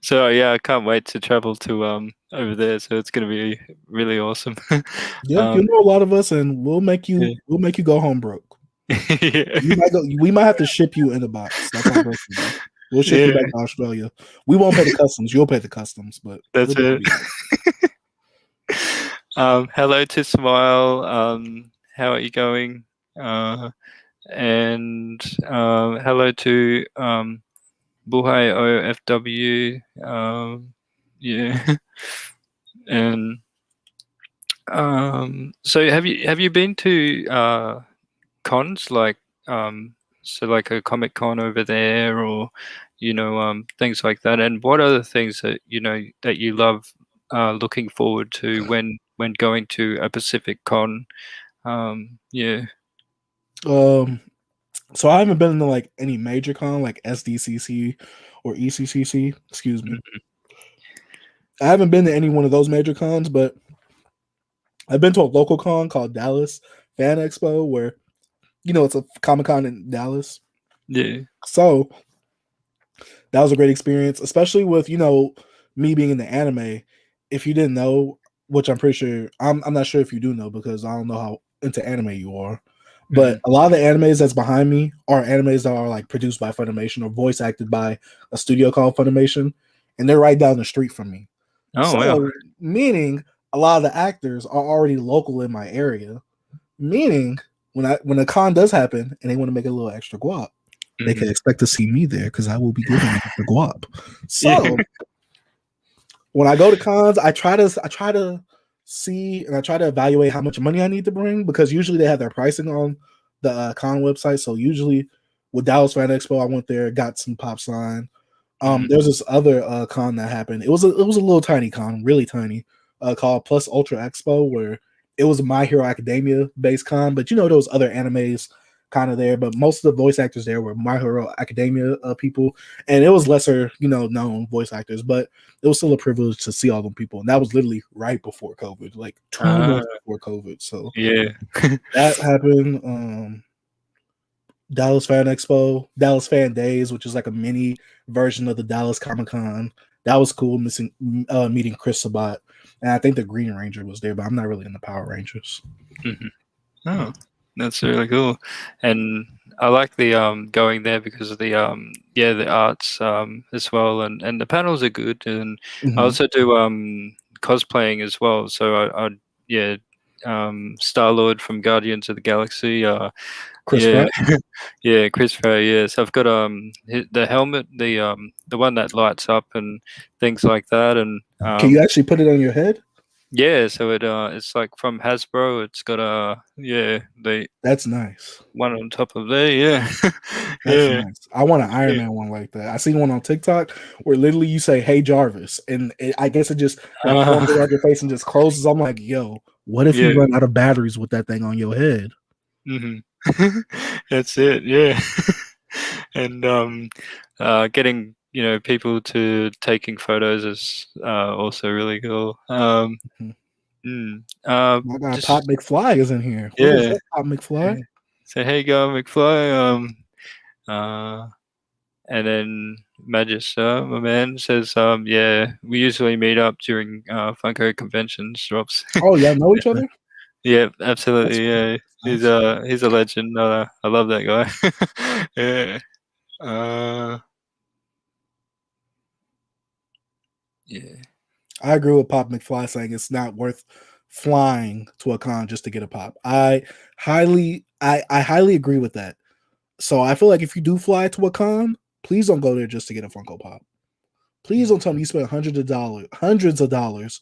So yeah, I can't wait to travel to over there. So it's gonna be really awesome. Yeah, you um, know a lot of us, and yeah. we'll make you go home broke. Yeah. We might have to ship you in a box. That's how broke you be. We'll ship you Yeah, back to Australia. We won't pay the customs. You'll pay the customs, but that's it'll all it. be good. Hello to Smile. How are you going? Uh, and hello to Buhai OFW. Yeah, and so have you been to cons like so like a Comic Con over there or things like that? And what are the things that that you love looking forward to when going to a Pacific Con? Yeah. Um, so I haven't been to like any major con like SDCC or ECCC. Excuse me. Mhm. I haven't been to any one of those major cons, but I've been to a local con called Dallas Fan Expo, where it's a Comic Con in Dallas. Yeah. So that was a great experience, especially with me being in the anime. If you didn't know, which I'm pretty sure, I'm not sure if you do know because I don't know how into anime you are. But Mhm. a lot of the animes that's behind me are animes that are like produced by Funimation or voice acted by a studio called Funimation, and they're right down the street from me. Oh wow. So, meaning a lot of the actors are already local in my area. Meaning when a con does happen and they want to make a little extra guap, they can Mhm. expect to see me there because I will be giving them the guap. Yeah. So when I go to cons, I try to see and I try to evaluate how much money I need to bring because usually they have their pricing on the con website. So usually with Dallas Fan Expo, I went there, got some pop sign. Mhm. There's this other con that happened. It was a little tiny con, really tiny, called Plus Ultra Expo, where it was a My Hero Academia based con, but those other animes kind of there. But most of the voice actors there were My Hero Academia people, and it was lesser, known voice actors, but it was still a privilege to see all them people, and that was literally right before COVID, like 2 months Ah, before COVID. So yeah. that happened. Dallas Fan Expo, Dallas Fan Days, which is like a mini version of the Dallas Comic Con. That was cool. Meeting Chris Sabat, and I think the Green Ranger was there, but I'm not really into Power Rangers. Mhm. Oh, that's really cool. And I like the going there because of the yeah, the arts as well, and the panels are good. And I Mm-hmm. also do cosplaying as well. So I yeah, Star Lord from Guardians of the Galaxy. Chris Yeah, Pratt. yeah, Chris Pratt. Yes, I've got the helmet, the one that lights up and things like that. And Can you actually put it on your head? yeah, so it's like from Hasbro. It's got yeah, the That's nice. one on top of there. Yeah, That's yeah, nice. I want an Iron yeah. Man one like that. I seen one on TikTok where literally you say, "Hey Jarvis," and I guess it just that forms Uh, around your face and just closes. I'm like, yo, what if you yeah. run out of batteries with that thing on your head? Hmm. That's it. Yeah, and getting people to taking photos is also really cool. Mhm. Mm, My guy Pop just McFly is in here. What is yeah. up, Pop McFly? So hey, go McFly. Uh, and then Magister, my man, says, yeah, we usually meet up during Funko conventions, drops. Oh, y'all know each other? Yeah, That's absolutely. cool. Yeah, That's nice. he's a legend. I love that guy. Yeah. Uh, yeah. I agree with Pop McFly saying it's not worth flying to a con just to get a pop. I highly agree with that. So I feel like if you do fly to a con, please don't go there just to get a Funko Pop. Please don't tell me you spent hundreds of dollars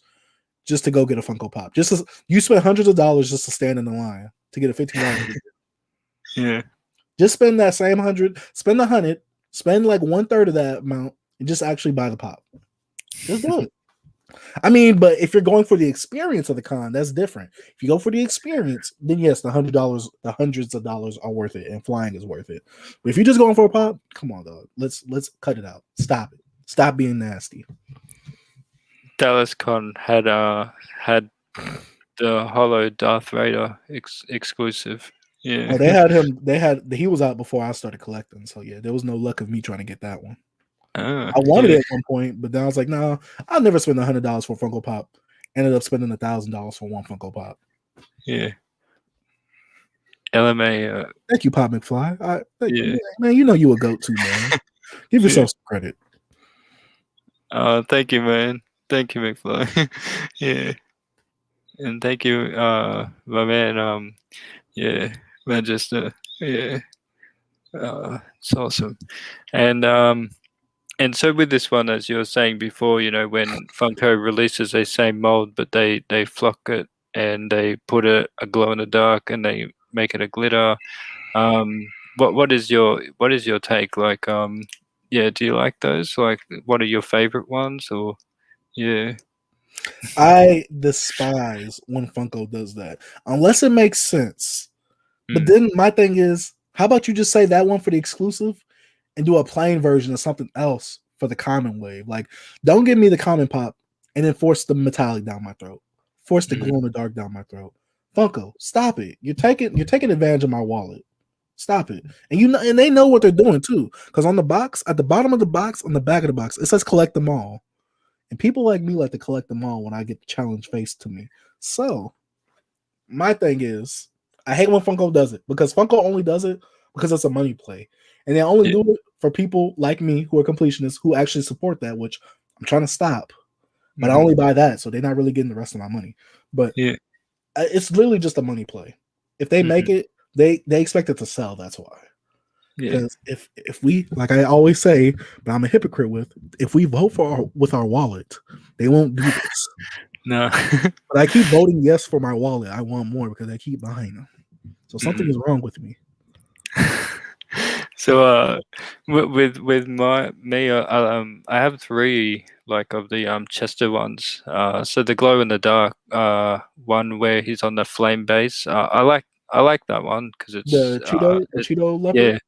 just to go get a Funko Pop. Just as you spent hundreds of dollars just to stand in the line to get a $15 ticket. Yeah. Just spend that same spend 100, spend like 1/3 of that amount, and just actually buy the pop. Just do it. I mean, but if you're going for the experience of the con, that's different. If you go for the experience, then yes, the hundreds of dollars are worth it, and flying is worth it. But if you're just going for a pop, come on, dog. Let's cut it out. Stop it. Stop being nasty. Dallas Con had the Hollow Darth Vader exclusive. Yeah. Oh, they had him. He was out before I started collecting. So yeah, there was no luck of me trying to get that one. Ah, I wanted yeah, it at one point, but then I was like, no, I'll never spend $100 for a Funko Pop. Ended up spending $1,000 for one Funko Pop. yeah. LMA. Thank you, Pop McFly. Yeah, Man, you know you a goat too, man. Give yeah. yourself some credit. Thank you, man. Thank you, McFly. Yeah, and thank you, my man. Yeah, Manchester. Yeah, it's awesome. And and so with this one, as you were saying before, when Funko releases a same mold, but they flock it and they put a glow in the dark and they make it a glitter. What is your take? Like, yeah, do you like those? Like, what are your favorite ones? Or yeah, I despise when Funko does that, unless it makes sense. But mm, then my thing is, how about you just say that one for the exclusive and do a plain version of something else for the common wave? Like, don't give me the common pop and then force the metallic down my throat, force the mm, glow in the dark down my throat. Funko, stop it! You're taking advantage of my wallet. Stop it. And and they know what they're doing too. Because on the box, at the bottom of the box, on the back of the box, it says collect them all. And people like me like to collect them all when I get the challenge faced to me. So my thing is, I hate when Funko does it because Funko only does it because it's a money play. And they only yeah, do it for people like me who are completionists who actually support that, which I'm trying to stop. but I Hmm. only buy that, so they're not really getting the rest of my money. But Yeah. it's literally just a money play. If they make Hmm. it, they expect it to sell. That's why. Yeah. Because if we, like I always say, but I'm a hypocrite with, if we vote for with our wallet, they won't do this. No. But I keep voting yes for my wallet. I want more because I keep buying them. So something Hmm. is wrong with me. So with my me I have three like of the Chester ones. So the glow in the dark one where he's on the flame base. I like that one because The Cheeto leopard. yeah,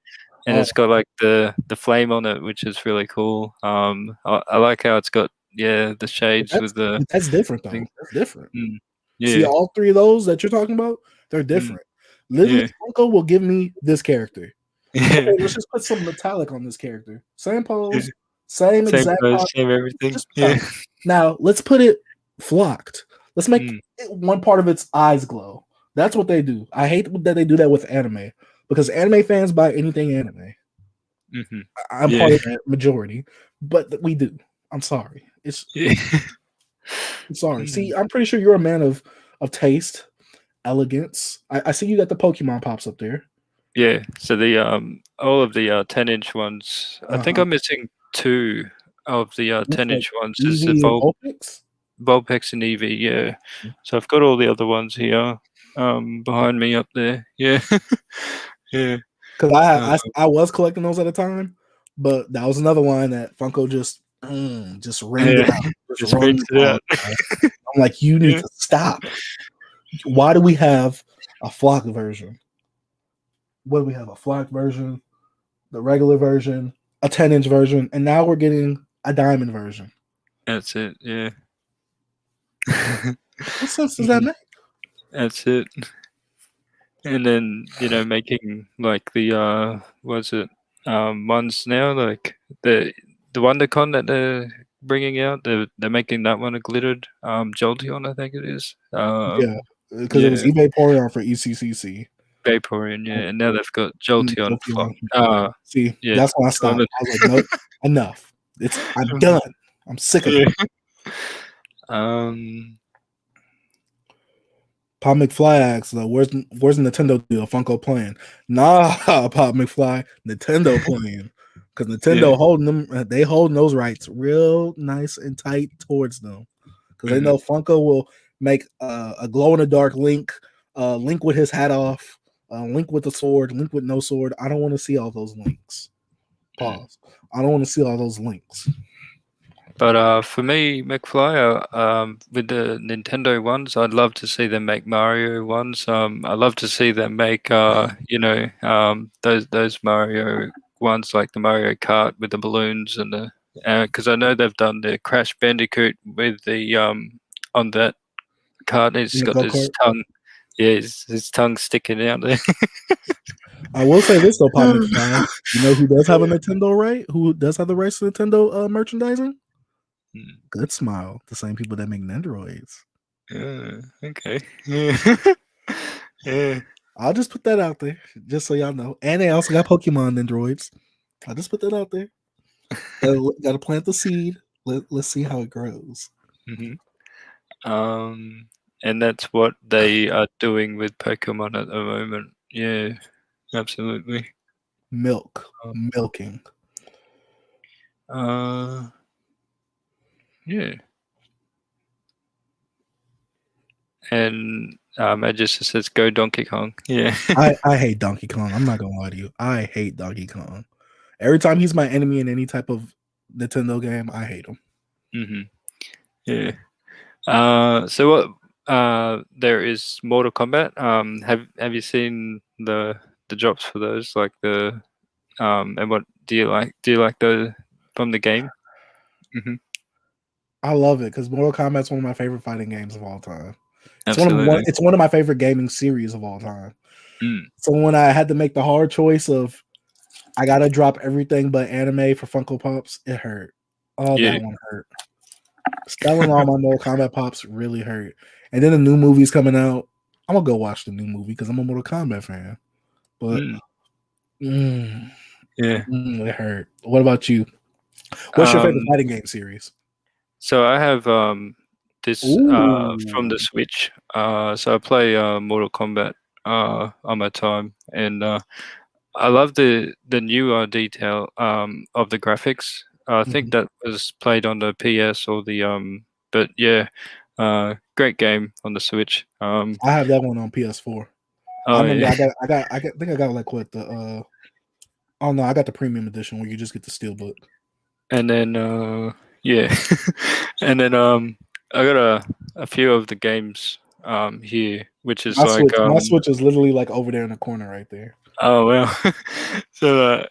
and Oh, it's got like the flame on it, which is really cool. I like how it's got the but shades with the that's different though. thing. That's different. Mm, See, yeah, all three of those that you're talking about, they're mm, different. Literally, yeah, Funko will give me this character. yeah, Okay, let's just put some metallic on this character. Same yeah. pose, same Same exact pose, body, same everything. just Yeah. metallic. Now let's put it flocked. Let's make Mm, one part of its eyes glow. That's what they do. I hate that they do that with anime because anime fans buy anything anime. hmm. I'm Yeah. part of that majority, but we do. I'm sorry. Yeah. I'm sorry. See, Mm. I'm pretty sure you're a man of taste, elegance. I see you got the Pokemon pops up there. Yeah. So the all of the 10-inch ones. I think Uh-huh. I'm missing two of the Looks like 10-inch ones. Is the Eevee and Vulpix. Vulpix and Eevee. Yeah. So I've got all the other ones here, behind me up there. Yeah. Yeah. Because Uh, I was collecting those at a time, but that was another one that Funko just rained it yeah. out, just Just rained rinsed it it out. out. Bro. I'm like, you need Yeah. to stop. Why do we have a flock version? What do we have? A flock version, the regular version, a 10-inch version, and now we're getting a diamond version. That's it. Yeah. What sense does that Mhm. make? That's it. And then, making like the what's it ones now, like the WonderCon that they're bringing out, they're making that one a glittered Jolteon, I think it is. Yeah, because it was Yeah, eBay Porygon for ECCC. Vaporeon, yeah, and now they've got Jolteon Pokemon. See, yeah, that's when I so stopped. I was like, nope, enough. I'm done. I'm sick of it. yeah. Um Pop McFly asks, where's the Nintendo deal? Funko playing? Nah, Pop McFly, Nintendo playing because yeah. Nintendo holding them. They holding those rights real nice and tight towards them because they Hmm. know Funko will make a glow in the dark Link, Link with his hat off, Link with the sword, Link with no sword. I don't want to see all those links. Pause. I don't want to see all those links. But for me, McFly, with the Nintendo ones, I'd love to see them make Mario ones. I'd love to see them make, those Mario ones like the Mario Kart with the balloons and the, because I know they've done the Crash Bandicoot with the on that cart. In He's the got go his kart. tongue, yeah, his tongue sticking out there. I will say this though, Pop McFly. You know who does have a Nintendo right? Who does have the rights to Nintendo merchandising? Mm, Good Smile, the same people that make Nendoroids. yeah, okay. Yeah. Yeah. I'll just put that out there, just so y'all know. And they also got Pokemon Nendoroids. I'll just put that out there. Gotta plant the seed. Let's see how it grows. Hmm. And that's what they are doing with Pokemon at the moment. Yeah, absolutely. Milking. Uh, yeah. And it just says go Donkey Kong. Yeah. I hate Donkey Kong. I'm not gonna lie to you. I hate Donkey Kong. Every time he's my enemy in any type of Nintendo game, I hate him. Hmm. Yeah. So what? There is Mortal Kombat. Have you seen the drops for those? Like and what do you like? Do you like the from the game? Hmm. I love it because Mortal Kombat's one of my favorite fighting games of all time. Absolutely. It's one of my favorite gaming series of all time. Mm, So when I had to make the hard choice of I gotta drop everything but anime for Funko Pops, it hurt. Oh, yeah. that one hurt. Selling all my Mortal Kombat Pops really hurt. And then the new movie's coming out. I'm gonna go watch the new movie because I'm a Mortal Kombat fan. But Mm, mm, yeah. it hurt. What about you? What's your favorite Um, fighting game series? So I have this from the Ooh. Switch. So I play Mortal Kombat on my time, and I love the newer detail of the graphics. I think Mhm. that was played on the PS or the but yeah, great game on the Switch. I have that one on PS4. I Oh remember yeah, I think I got like what the oh no, I got the premium edition where you just get the steelbook. and then yeah, and then I got a few of the games here, which is like My Switch is literally like over there in the corner right there. oh well, so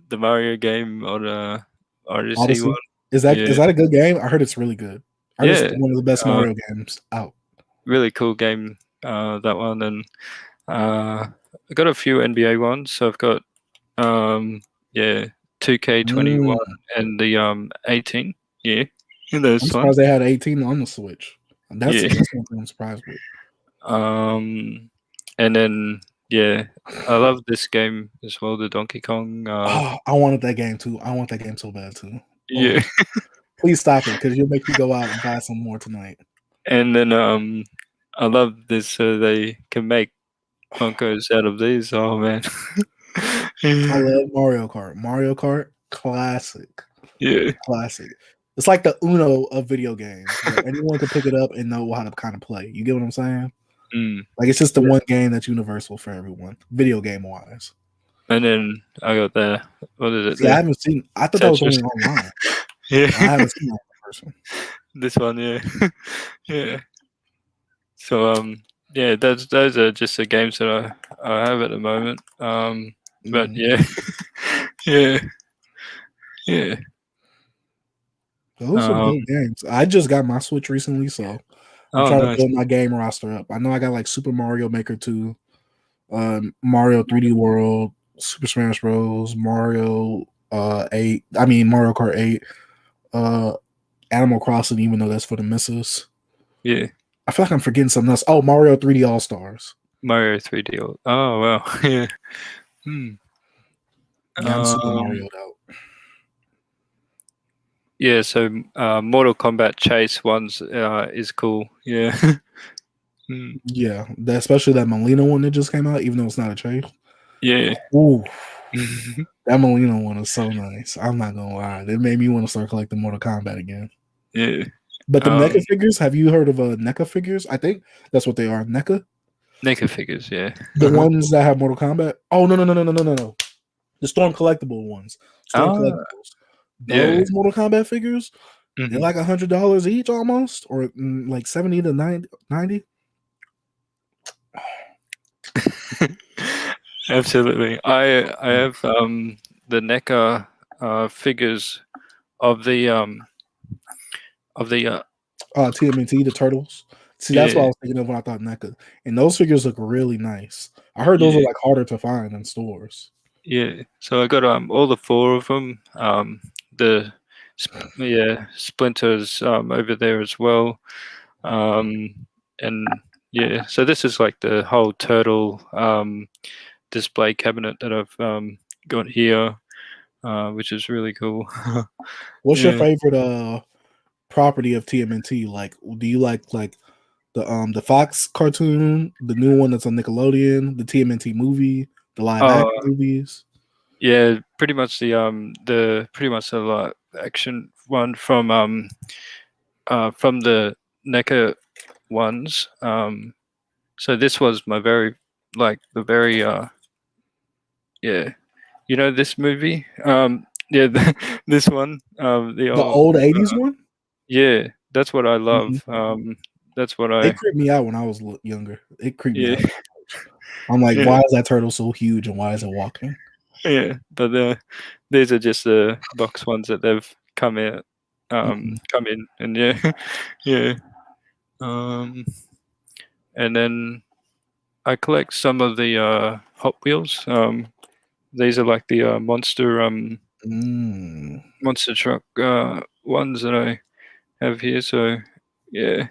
the Mario game or the Odyssey one, Odyssey. Is yeah, that a good game? I heard it's really good. I heard it's yeah, one of the best uh, Mario games out. really cool game that one, and I got a few NBA ones. So I've got yeah 2K21 Mm. and the 18, yeah, those I'm ones, surprised they had 18 on the Switch. yeah. That's one thing I'm surprised with. Um, and then yeah, I love this game as well, the Donkey Kong. Oh, I wanted that game too. I want that game so bad too. Oh, Yeah, please stop it because you'll make me go out and buy some more tonight. and then I love this. They can make Funkos out of these. Oh man, I yeah, love Mario Kart. Mario Kart, classic, yeah, classic. It's like the Uno of video games. Like anyone can pick it up and know how to kind of play. You get what I'm saying? mm, Like it's just the yeah. one game that's universal for everyone, video game wise. And then I got the what is it? See, I The haven't seen. I thought that was Tetris. only online. Yeah, I haven't seen that in person. this one. Yeah, yeah. So yeah, those are just the games that I have at the moment. But Mhm. yeah, yeah, yeah. Those are Um, dope games. I just got my Switch recently, so I'm oh, trying to nice. build my game roster up. I know I got like Super Mario Maker 2, Mario 3D World, Super Smash Bros, Mario 8. I mean Mario Kart 8, uh, Animal Crossing, even though that's for the misses. Yeah, I feel like I'm forgetting something else. Oh, Mario 3D All Stars. Mario 3D. Oh wow, yeah. Hmm. Yeah, I'm Super Um, Marioed out. yeah. So Mortal Kombat Chase ones is cool. Yeah. Hmm. Yeah, especially that Molina one that just came out, even though it's not a trade. Yeah. Ooh, that Molina one is so nice. I'm not gonna lie. It made me want to start collecting Mortal Kombat again. Yeah. But the NECA Um, figures, have you heard of NECA figures? I think that's what they are. NECA? NECA figures. Yeah. The ones that have Mortal Kombat? Oh no. The Storm collectible ones. Storm Ah, collectibles. yeah. Those Mortal Kombat figures, they're Hmm. like $100 each almost, or like 70 to 90. Absolutely. I have the NECA figures of the TMNT, the turtles. See, that's what I yeah, was thinking of when I thought NECA. And those figures look really nice. I heard those are yeah, like harder to find in stores. yeah. So I got all the four of them. The yeah, splinters over there as well. Um, and yeah, so this is like the whole turtle display cabinet that I've got here, which is really cool. What's your Yeah. favorite property of TMNT? Like, do you like the Fox cartoon, the new one that's on Nickelodeon, the TMNT movie, the live Oh, action movies? yeah, the pretty much the live action one from the NECA ones. So this was my very like the very yeah, you know this movie? Yeah, this one, the The old old '80s one. yeah, that's what I Mhm. love. That's what It I creeped me out when I was younger. It creeped me yeah, out so much. I'm like, yeah, why is that turtle so huge and why is it walking? yeah. But these are just the box ones that they've Mhm. come in, and yeah, yeah. Um, and then I collect some of the Hot Wheels. These are like the Mm. monster truck ones that I have here. So yeah,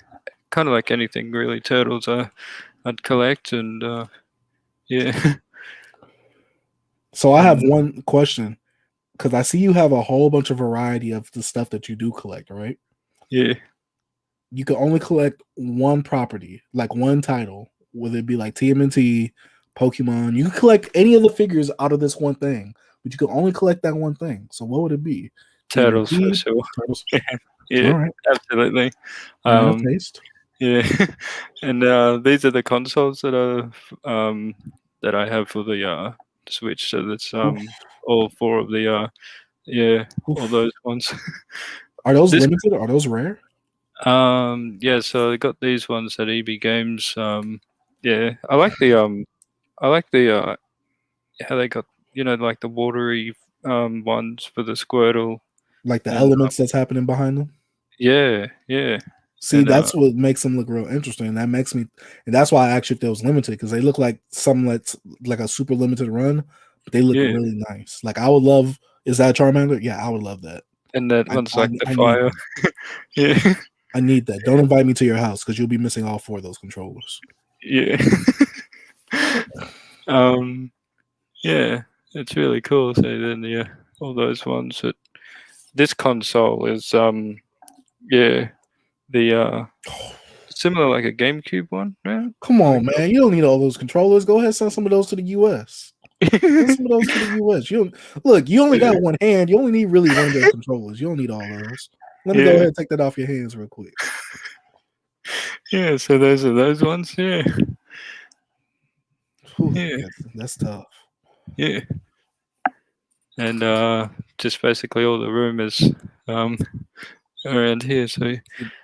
kind of like anything really. Turtles I'd collect, and yeah. So I have Mm, one question because I see you have a whole bunch of variety of the stuff that you do collect, right? Yeah. You can only collect one property, like one title, whether it be like TMNT, Pokemon. You can collect any of the figures out of this one thing, but you can only collect that one thing. So what would it be? Turtles for TMNT, sure. Turtles. Yeah, All right, absolutely. man of Um, taste. yeah, and these are the consoles that I have for the Switch. So that's Oof, all four of the yeah, all oof. those ones. Are those This limited? Are those rare? yeah, so I got these ones at EB Games. Yeah, I like the how they got, like the watery ones for the Squirtle. Like the And elements that's happening behind them? yeah, yeah, See, and that's what makes them look real interesting. That makes me, and that's why I asked you if they was limited because they look like something that's like a super limited run, but they look yeah, really nice. Like I would love. Is that Charmander? Yeah, I would love that. and that I one's I, like the I need fire. that. Yeah, I need that. Don't invite me to your house because you'll be missing all four of those controllers. yeah. um, yeah, it's really cool. So then, yeah, all those ones. This console is yeah, the similar like a GameCube one, right? Come Like, on, man. You don't need all those controllers. Go ahead, send some of those to the US. Send some of those to the US. You don't, look. You only yeah, got one hand. You only need really one of those controllers. You don't need all those. Let me go ahead yeah, and take that off your hands real quick. yeah. So those are those ones. Yeah, Whew, yeah, that's tough. yeah. And just basically all the room is um around here. So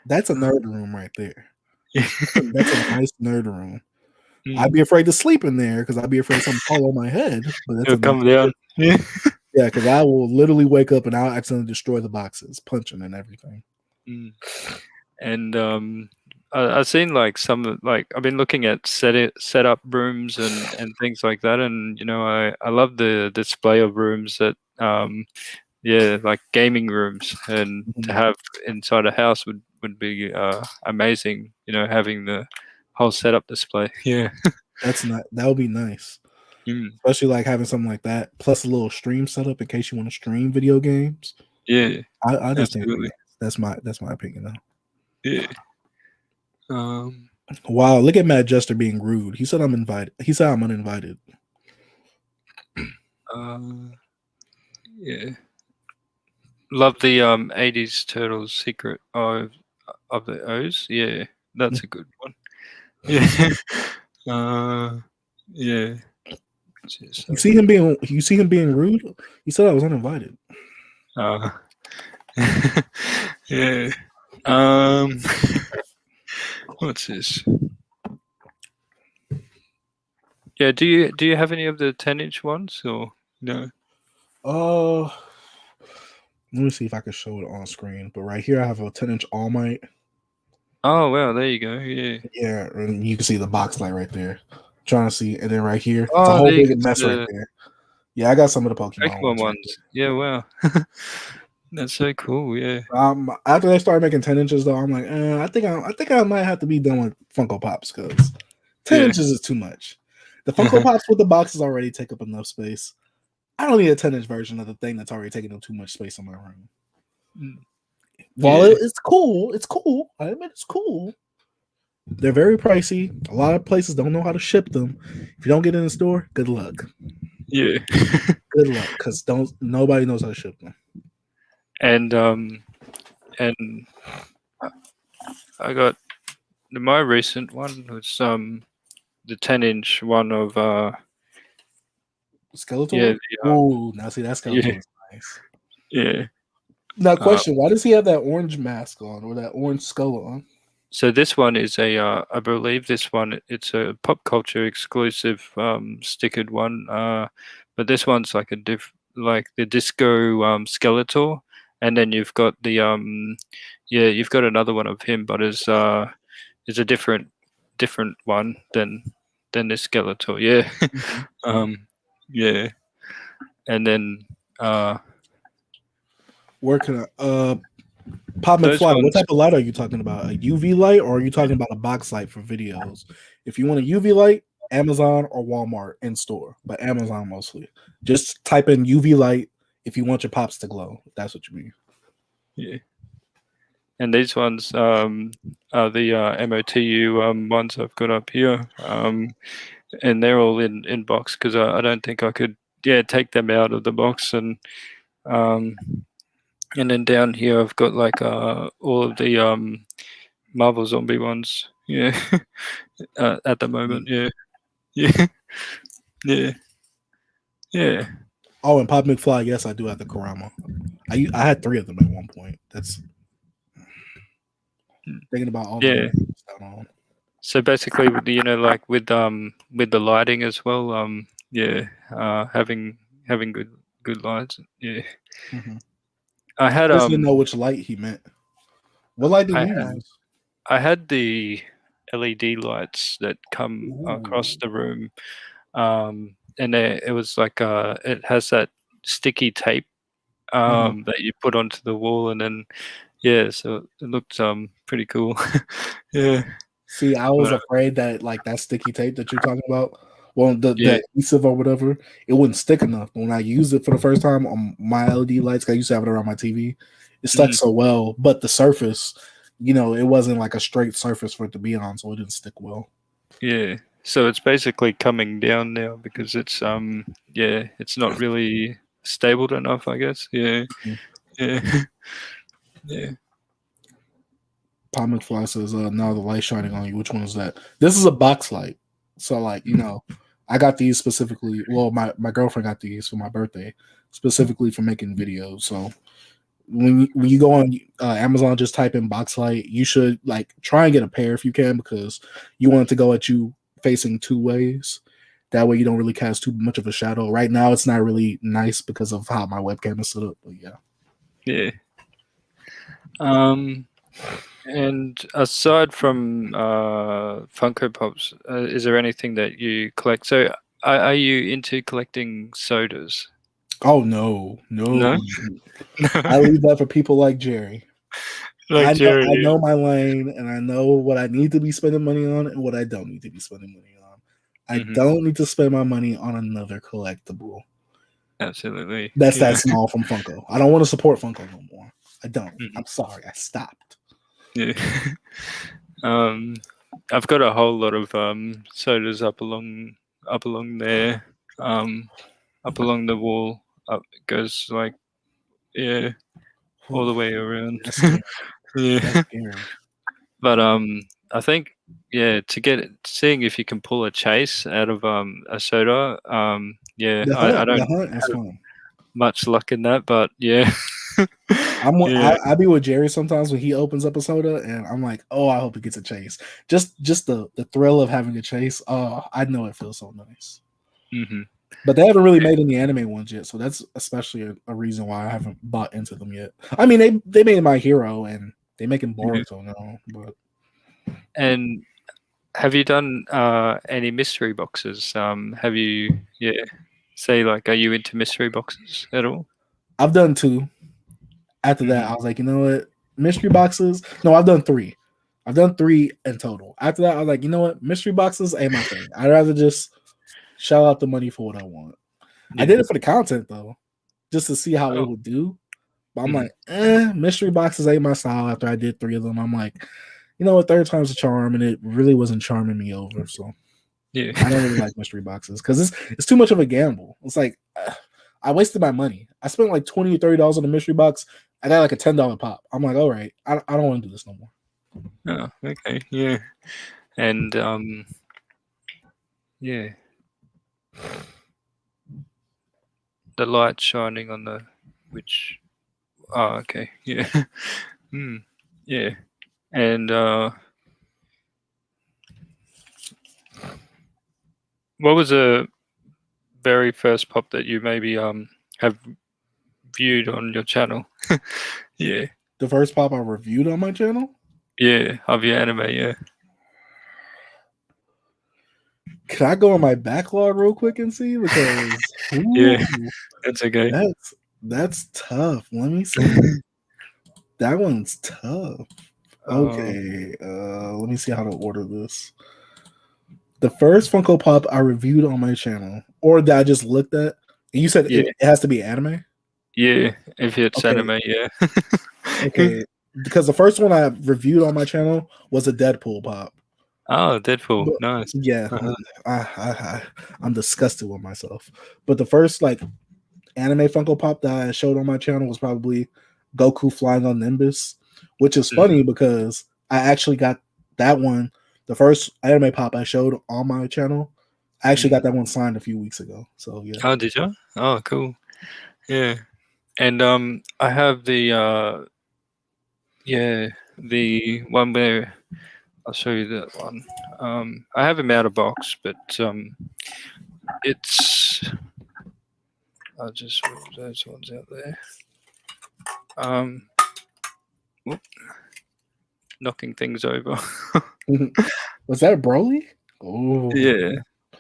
That's a nerd room right there. yeah. That's a nice nerd room. I'd Mm. be afraid to sleep in there because I'd be afraid something fall on my head. But that's It'll a nice, come down. Yeah. yeah. Because I will literally wake up and I'll accidentally destroy the boxes, punching and everything. Mm. And I've seen like like I've been looking at set up rooms and things like that, and I love the display of rooms that yeah, like gaming rooms, and to Mhm. have inside a house would be amazing. Having the whole setup display. Yeah. That's not. That would be nice, Mm. especially like having something like that plus a little stream setup in case you want to stream video games. Yeah. I just think it'd be Absolutely. nice. That's my opinion though. Yeah. Um. Wow, look at Matt Jester being rude. He said I'm invited. He said I'm uninvited. Uh. Yeah. Love the 80s Turtles secret of the O's. Yeah, that's a good one. Yeah. uh yeah. You So see him being rude. He said I was uninvited. uh yeah. Um what's this? Yeah, do you have any of the 10-inch ones or no? Uh, let me see if I can show it on screen. But right here, I have a 10-inch All Might. Oh wow, there you go. Yeah. Yeah, and you can see the box light right there. Trying to see, and then right here, it's a Oh, whole there you big can mess see right the there. Yeah, I got some of the Pokemon Pokemon ones right ones. Yeah, wow. That's so cool, yeah. there. After they started making 10 inches, though, I'm like, I think I might have to be done with Funko Pops because ten Yeah. inches is too much. The Funko Pops with the boxes already take up enough space. I don't need a 10-inch version of the thing that's already taking up too much space in my room. Mm, While yeah. it's cool, it's cool. I admit it's cool. They're very pricey. A lot of places don't know how to ship them. If you don't get in the store, good luck. Yeah. Good luck, because don't nobody knows how to ship them. and and I got my recent one was the 10-inch one of yeah, Skeletor? the Ooh, now see that yeah, Skeletor is nice. yeah. Now, Uh, question: why does he have that orange mask on or that orange skull on? so this one is I believe this one it's a pop culture exclusive stickered one. But this one's like like the disco Skeletor, and then you've got the yeah, you've got another one of him, but is a different one than this Skeletor. Yeah. Mhm. um yeah, and then uh Where can I? Pop those McFly, what ones. type of light are you talking about? A UV light, or are you talking about a box light for videos? If you want a UV light, Amazon or Walmart in store, but Amazon mostly. Just type in UV light if you want your pops to glow. If that's what you mean. Yeah. and these ones are the MOTU ones I've got up here, and they're all in box because I don't think I could take them out of the box. Um, and then down here I've got like all of the Marvel Zombie ones, at the moment, yeah, yeah, yeah, Oh, and Pop McFly. Yes, I do have the Karama. I had 3 of them at one point. That's thinking about all the yeah. games I on. So basically, like with the lighting as well, having good lights, yeah. Mm-hmm. I had Just didn't know which light he meant. What light did I you had use? I had the LED lights that come across Ooh. the room, and it was like it has that sticky tape Mhm. that you put onto the wall, and then so it looked pretty cool, yeah. See, I was But afraid that like that sticky tape that you're talking about, well, the yeah, adhesive or whatever, it wouldn't stick enough. When I used it for the first time on my LED lights, 'cause I used to have it around my TV, it stuck mhm, so well. But the surface, it wasn't like a straight surface for it to be on, so it didn't stick well. yeah. So it's basically coming down now because it's not really stable enough, I guess. Yeah, Mhm. yeah, yeah. Pop McFly says, "Now the light shining on you. Which one is that? This is a box light. So like I got these specifically. Well, my girlfriend got these for my birthday, specifically for making videos. So when you go on Amazon, just type in box light. You should like try and get a pair if you can because you want it to go at you facing 2 ways. That way you don't really cast too much of a shadow. Right now it's not really nice because of how my webcam is set up. But yeah, Yeah. Um, and aside from Funko Pops, is there anything that you collect? So, are you into collecting sodas? oh no, no, No, I leave that for people like Jerry. like Jerry. I know my lane and I know what I need to be spending money on and what I don't need to be spending money on. I Hmm. don't need to spend my money on another collectible Absolutely. that's that Yeah. small from Funko. I don't want to support Funko no more. I don't. Hmm. I'm sorry. I stopped. Yeah. um, I've got a whole lot of sodas up along there, um, up along the wall. Up it goes like all Oof, the way around. that's scary. That's Yeah. scary. But I think seeing if you can pull a chase out of a soda. I The don't hunt is have fun. much luck in that, but yeah, yeah, I be with Jerry sometimes when he opens up a soda, and I'm like, oh, I hope it gets a chase. Just the thrill of having a chase. Oh, I know it feels so nice. hmm But they haven't really made any anime ones yet, so that's especially a reason why I haven't bought into them yet. I mean, they made My Hero and they making yeah. Boruto now, but And have you done any mystery boxes? Have you say like, are you into mystery boxes at all? I've done 2. After that, Hmm. I was like, you know what, mystery boxes. No, I've done 3. I've done 3 in total. After that, I was like, you know what, mystery boxes ain't my thing. I'd rather just shell out the money for what I want. I Yeah. did it for the content though, just to see how it Oh. would do. But I'm Hmm. like, mystery boxes ain't my style. After I did 3 of them, I'm like, you know what, third time's a charm, and it really wasn't charming me over. So Yeah. I don't really like mystery boxes because it's too much of a gamble. It's like I wasted my money. I spent like $20 or $30 on a mystery box. I got like a $10 pop. I'm like, all right, I don't want to do this no more. Oh, okay. Yeah. And yeah, the light shining on the which. Oh, okay. Yeah. Hmm. Yeah. And what was the very first pop that you maybe have viewed on your channel? Yeah. The first pop I reviewed on my channel. Yeah. Of your anime. Yeah. Can I go on my backlog real quick and see? Because Yeah. ooh, That's okay. that's tough. Let me see. That one's tough. Uh, Okay, let me see how to order this. The first Funko Pop I reviewed on my channel, or that I just looked at. And you said yeah. it has to be anime. Yeah. If it's Okay, anime, yeah. okay. because the first one I reviewed on my channel was a Deadpool pop. Oh, Deadpool, But nice. yeah, Uh-huh. I'm disgusted with myself. But the first like anime Funko Pop that I showed on my channel was probably Goku flying on Nimbus, which is funny Mhm, because I actually got that one. The first anime pop I showed on my channel, I actually got mhm. that one signed a few weeks ago. So yeah, Oh, did you? Oh, cool. Yeah. And I have the yeah, the one where I'll show you that one. I have him out of box, but it's I'll just move those ones out there. Um, whoop, knocking things over. was that Broly? Oh, Yeah.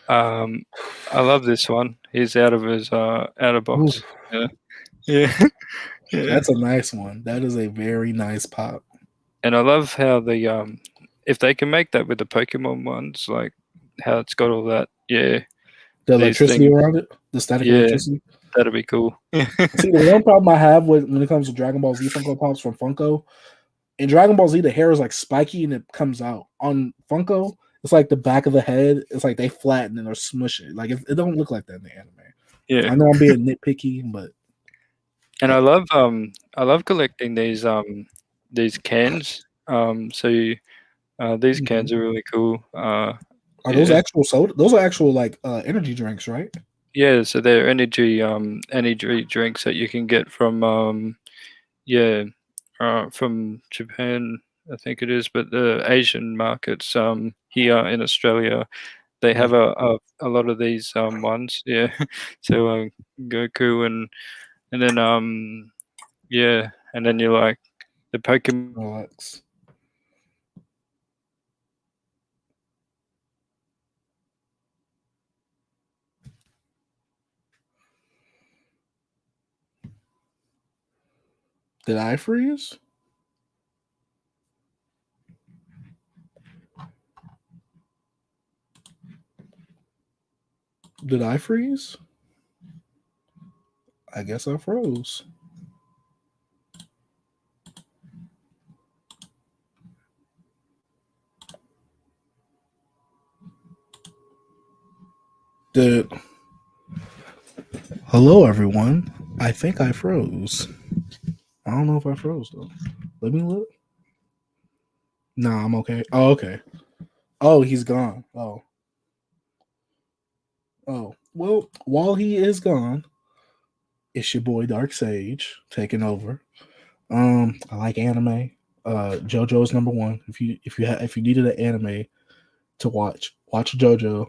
Um, I love this one. He's out of his out of box. Yeah. Yeah. Yeah. that's a nice one. That is a very nice pop. And I love how the if they can make that with the Pokemon ones, like how it's got all that. Yeah. The These electricity things. around it, the static Yeah. electricity. That'd be cool. See, the one problem I have when it comes to Dragon Ball Z Funko Pops from Funko, in Dragon Ball Z, the hair is like spiky and it comes out. On Funko, it's like the back of the head. It's like they flatten and or smush it. Like it don't look like that in the anime. Yeah. I know I'm being nitpicky, but And I love collecting these cans. These mhm. cans are really cool. Are those Yeah. actual soda? Those are actual like energy drinks, right? Yeah, so they're energy drinks that you can get from yeah, from Japan, I think it is, but the Asian markets here in Australia, they Mm. have a lot of these ones. Yeah. So Goku and then yeah, and then you like the Pokemon. Relax. Did I freeze? Did I freeze? I guess I froze. Did hello everyone? I think I froze. I don't know if I froze though. Let me look. Nah, I'm okay. Oh, okay. Oh, he's gone. Oh, oh. Well, while he is gone, it's your boy Dark Sage taking over. I like anime. JoJo's number one. If you needed an anime to watch, watch JoJo.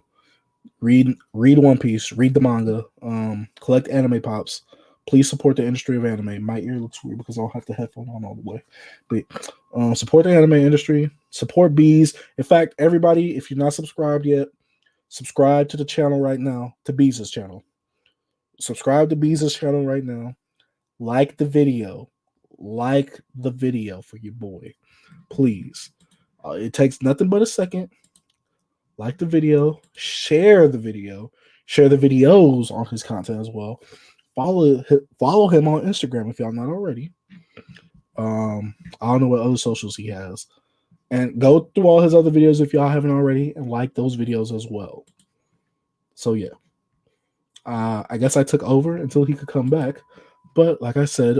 Read One Piece. Read the manga. Collect anime pops. Please support the industry of anime. My ear looks weird because I don't have the headphone on all the way. But support the anime industry. Support bees. In fact, everybody, if you're not subscribed yet, subscribe to the channel right now. To Bees' channel. Subscribe to Bees' channel right now. Like the video. Like the video for your boy. Please. It takes nothing but a second. Like the video. Share the videos on his content as well. Follow him on Instagram if y'all not already. I don't know what other socials he has. And go through all his other videos if y'all haven't already and like those videos as well. So yeah. I guess I took over until he could come back. But like I said,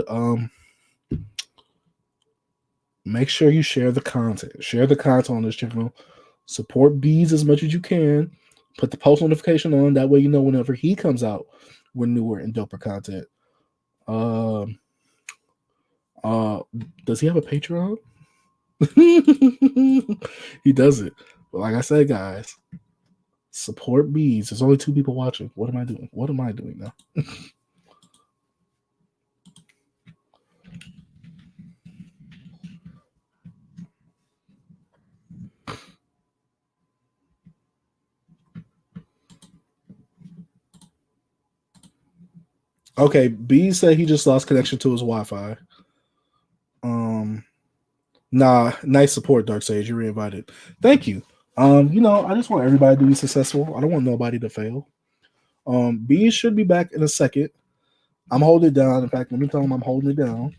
make sure you share the content. Share the content on this channel. Support Bees as much as you can. Put the post notification on. That way you know whenever he comes out with newer and doper content. Um uh does he have a Patreon? He doesn't. But like I said, guys, support Bees. There's only two people watching. What am I doing? What am I doing now? Okay, B said he just lost connection to his Wi-Fi. Um, nah, nice support, Dark Sage. You're invited. Thank you. I just want everybody to be successful. I don't want nobody to fail. B should be back in a second. I'm holding it down. In fact, let me tell him I'm holding it down.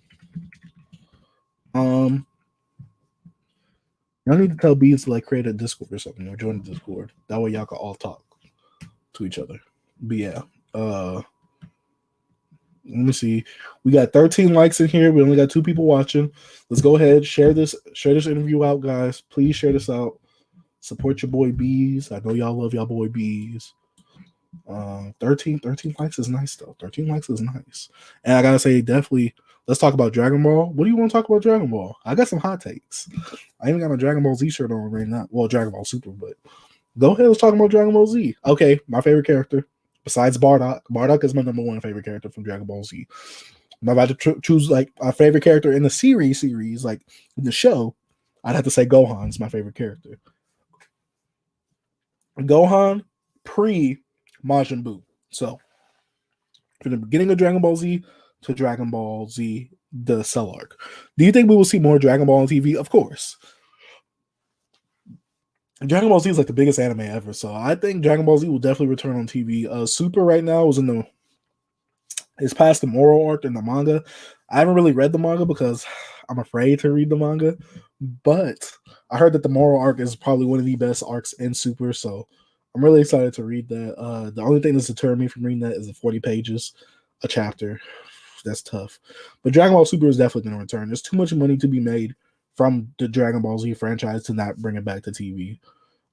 Um, y'all need to tell Bees to like create a Discord or something or join the Discord. That way y'all can all talk to each other. But yeah, let me see. We got 13 likes in here. We only got 2 people watching. Let's go ahead, share this interview out, guys. Please share this out. Support your boy Bees. I know y'all love y'all boy Bees. 13 likes is nice though. 13 likes is nice. And I gotta say, definitely, let's talk about Dragon Ball. What do you want to talk about Dragon Ball? I got some hot takes. I even got my Dragon Ball Z shirt on right now. Well, Dragon Ball Super, but go ahead, let's talk about Dragon Ball Z. Okay, my favorite character, besides Bardock. Bardock is my #1 favorite character from Dragon Ball Z. I'm about to choose like a favorite character in the series, like in the show. I'd have to say Gohan's my favorite character. Gohan pre Majin Buu. So from the beginning of Dragon Ball Z to Dragon Ball Z, the Cell arc. Do you think we will see more Dragon Ball on TV? Of course. Dragon Ball Z is like the biggest anime ever, so I think Dragon Ball Z will definitely return on TV. Super right now is past the moral arc in the manga. I haven't really read the manga because I'm afraid to read the manga, but I heard that the moral arc is probably one of the best arcs in Super, so I'm really excited to read that. The only thing that's deterred me from reading that is the 40 pages a chapter. That's tough. But Dragon Ball Super is definitely going to return. There's too much money to be made from the Dragon Ball Z franchise to not bring it back to TV.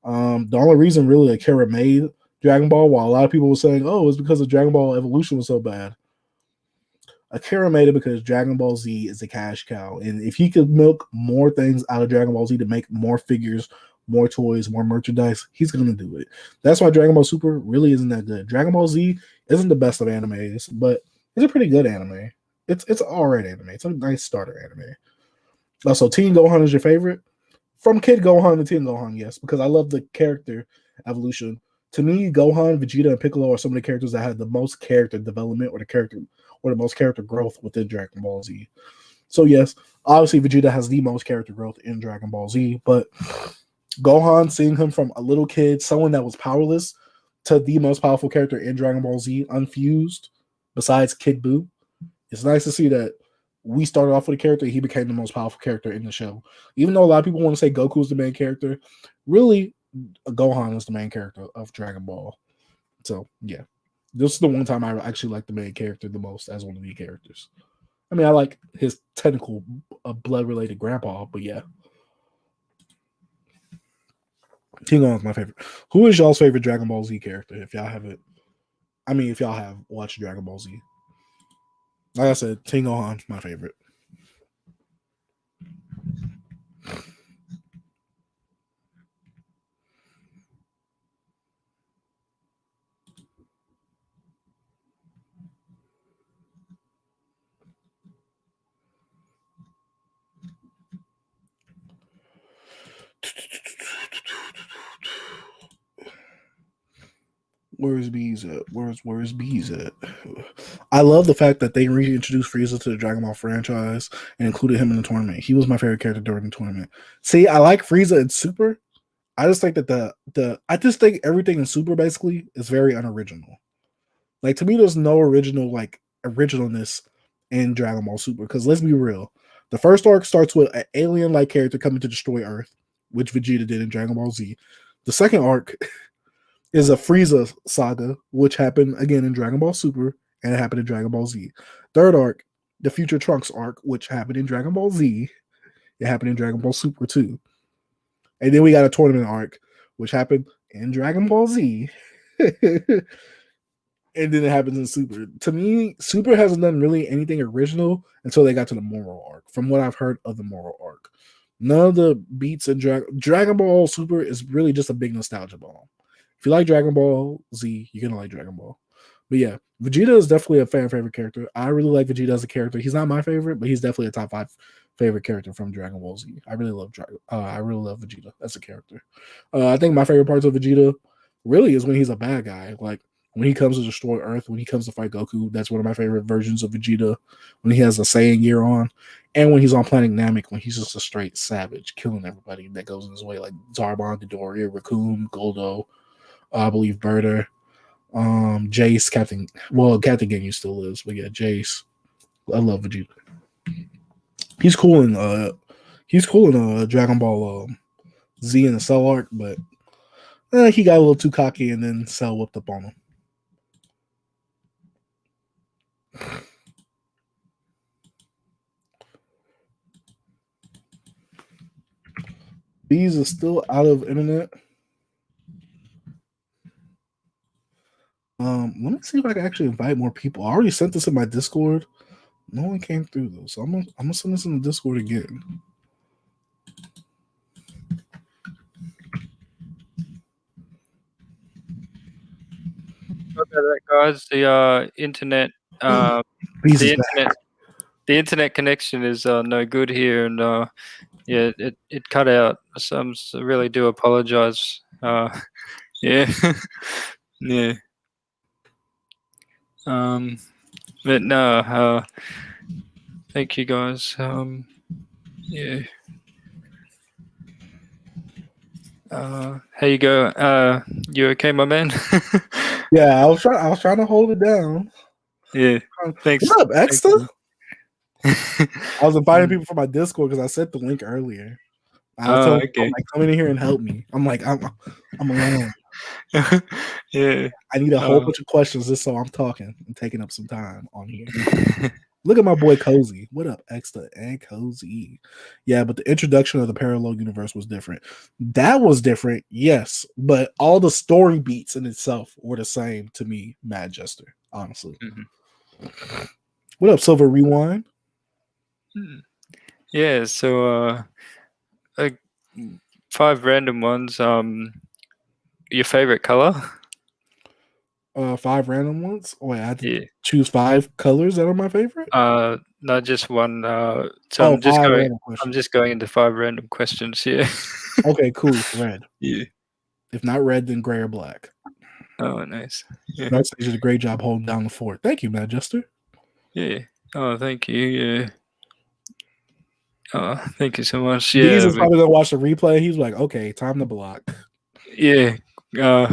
The only reason really Akira made Dragon Ball, while a lot of people were saying, "Oh, it's because of Dragon Ball Evolution was so bad." Akira made it because Dragon Ball Z is a cash cow, and if he could milk more things out of Dragon Ball Z to make more figures, more toys, more merchandise, he's gonna do it. That's why Dragon Ball Super really isn't that good. Dragon Ball Z isn't the best of animes, but it's a pretty good anime. It's an alright anime. It's a nice starter anime. Also, Teen Gohan is your favorite? From Kid Gohan to Teen Gohan, yes, because I love the character evolution. To me, Gohan, Vegeta, and Piccolo are some of the characters that had the most character development or the most character growth within Dragon Ball Z. So yes, obviously Vegeta has the most character growth in Dragon Ball Z, but Gohan, seeing him from a little kid, someone that was powerless, to the most powerful character in Dragon Ball Z, unfused, besides Kid Buu, it's nice to see that we started off with a character, he became the most powerful character in the show. Even though a lot of people want to say Goku's the main character, really, Gohan is the main character of Dragon Ball. So, yeah. This is the one time I actually like the main character the most as one of the characters. I mean, I like his technical blood related grandpa, but yeah. King Kong is my favorite. Who is y'all's favorite Dragon Ball Z character? If y'all haven't, I mean, if y'all have watched Dragon Ball Z, like I said, King Gohan, my favorite. Where's Bees at? Where's Bees at? I love the fact that they reintroduced Frieza to the Dragon Ball franchise and included him in the tournament. He was my favorite character during the tournament. See, I like Frieza in Super. I just think that I just think everything in Super basically is very unoriginal. Like to me, there's no originalness in Dragon Ball Super. Because let's be real, the first arc starts with an alien-like character coming to destroy Earth, which Vegeta did in Dragon Ball Z. The second arc is a Frieza saga, which happened again in Dragon Ball Super, and it happened in Dragon Ball Z. Third arc, the Future Trunks arc, which happened in Dragon Ball Z. It happened in Dragon Ball Super too. And then we got a tournament arc, which happened in Dragon Ball Z. And then it happens in Super. To me, Super hasn't done really anything original until they got to the moral arc, from what I've heard of the moral arc. None of the beats in Dragon Ball Super is really just a big nostalgia bomb. If you like Dragon Ball Z, you're gonna like Dragon Ball. But yeah, Vegeta is definitely a fan favorite character. I really like Vegeta as a character. He's not my favorite, but he's definitely a top 5 favorite character from Dragon Ball Z. I really love Vegeta as a character. I think my favorite parts of Vegeta really is when he's a bad guy. Like when he comes to destroy Earth, when he comes to fight Goku, that's one of my favorite versions of Vegeta. When he has a Saiyan gear on, and when he's on Planet Namek, when he's just a straight savage, killing everybody that goes in his way, like Zarbon, Dodoria, Raccoon, Goldo, I believe Berta, Jace, Captain Ginyu still lives, but yeah, Jace. I love Vegeta. He's cool in Dragon Ball Z in the Cell arc, but he got a little too cocky and then Cell whipped up on him. These are still out of internet. Let me see if I can actually invite more people. I already sent this in my Discord. No one came through though, so I'm gonna send this in the Discord again. Sorry about that, guys. The internet, Bees the is internet, back. the internet connection is no good here, and yeah, it cut out. So I really do apologize. Yeah, yeah. But no, thank you guys. Yeah. How you go? You okay, my man? Yeah, I was trying to hold it down. Yeah. Thanks. What up, Thank Extra? you. I was inviting people from my Discord because I sent the link earlier. I was telling people, I'm Okay. like, come in here and help me. I'm like, I'm alone. Yeah. I need a whole bunch of questions just so I'm talking and taking up some time on here. Look at my boy Cozy. What up, Extra and Cozy? Yeah, but the introduction of the parallel universe was different. That was different, yes, but all the story beats in itself were the same to me, Mad Jester, honestly. What up, Silver Rewind? Yeah. So, like 5 random ones. Your favorite color? 5 random ones. Oh, wait, I had to Yeah. choose 5 colors that are my favorite. Not just one. So Oh, 5 random I'm questions. just going into 5 random questions. Yeah. Okay, cool. Red. Yeah. If not red, then gray or black. Oh, nice. Yeah. Dark Sage did a great job holding down the fort. Thank you, Mad Jester. Yeah. Oh, thank you. Yeah. Oh, thank you so much. Bees Yeah. is probably gonna watch the replay. He's like, okay, time to block. Yeah. Uh,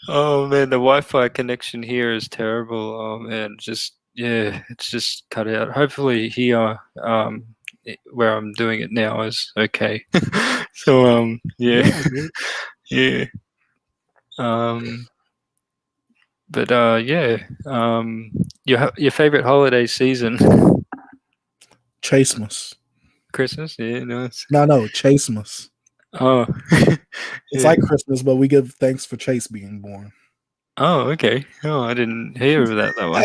oh man, the Wi-Fi connection here is terrible. Oh man, just yeah, it's just cut out. Hopefully here, where I'm doing it now is okay. So yeah, Yeah, dude. yeah. Um, but yeah. Your favorite holiday season? Chasemas. Christmas? Yeah, nice. No, Chasemas. Oh, It's yeah. like Christmas, but we give thanks for Chase being born. Oh, okay. Oh, I didn't hear of that Oh, one.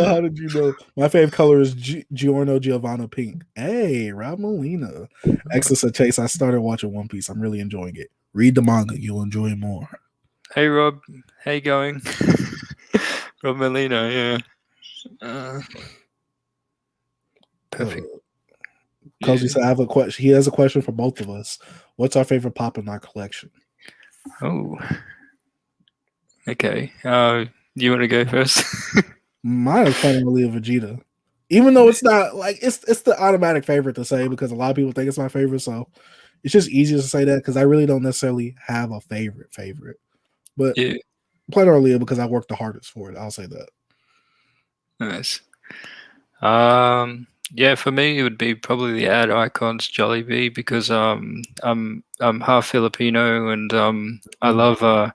how did you know? My favorite color is Giorno Giovanna pink. Hey, Rob Molina. Excellent said, Chase, I started watching One Piece. I'm really enjoying it. Read the manga. You'll enjoy it more. Hey Rob, how you going? Rob Molina, yeah. Perfect. Cozy Yeah. said, I have a question. He has a question for both of us. What's our favorite pop in our collection? Oh. Okay. You want to go first? Mine is primarily a Vegeta. Even though it's not like it's the automatic favorite to say because a lot of people think it's my favorite, so it's just easier to say that because I really don't necessarily have a favorite. But Yeah. primarily because I worked the hardest for it. I'll say that. Nice. Yeah, for me it would be probably the ad icons Jollibee because I'm half Filipino and I love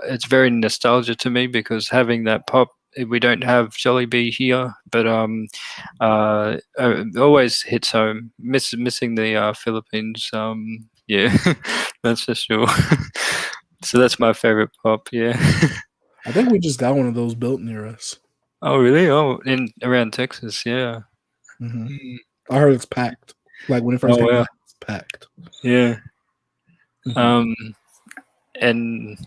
it's very nostalgia to me because having that pop we don't have Jollibee here, but it always hits home. Missing the Philippines. Yeah, that's for sure. So that's my favorite pop. Yeah. I think we just got one of those built near us. Oh really? Oh, in around Texas. Yeah. Mm-hmm. Mm. I heard it's packed. Like when it first Oh came wow. out, it's packed. Yeah. Mm-hmm. And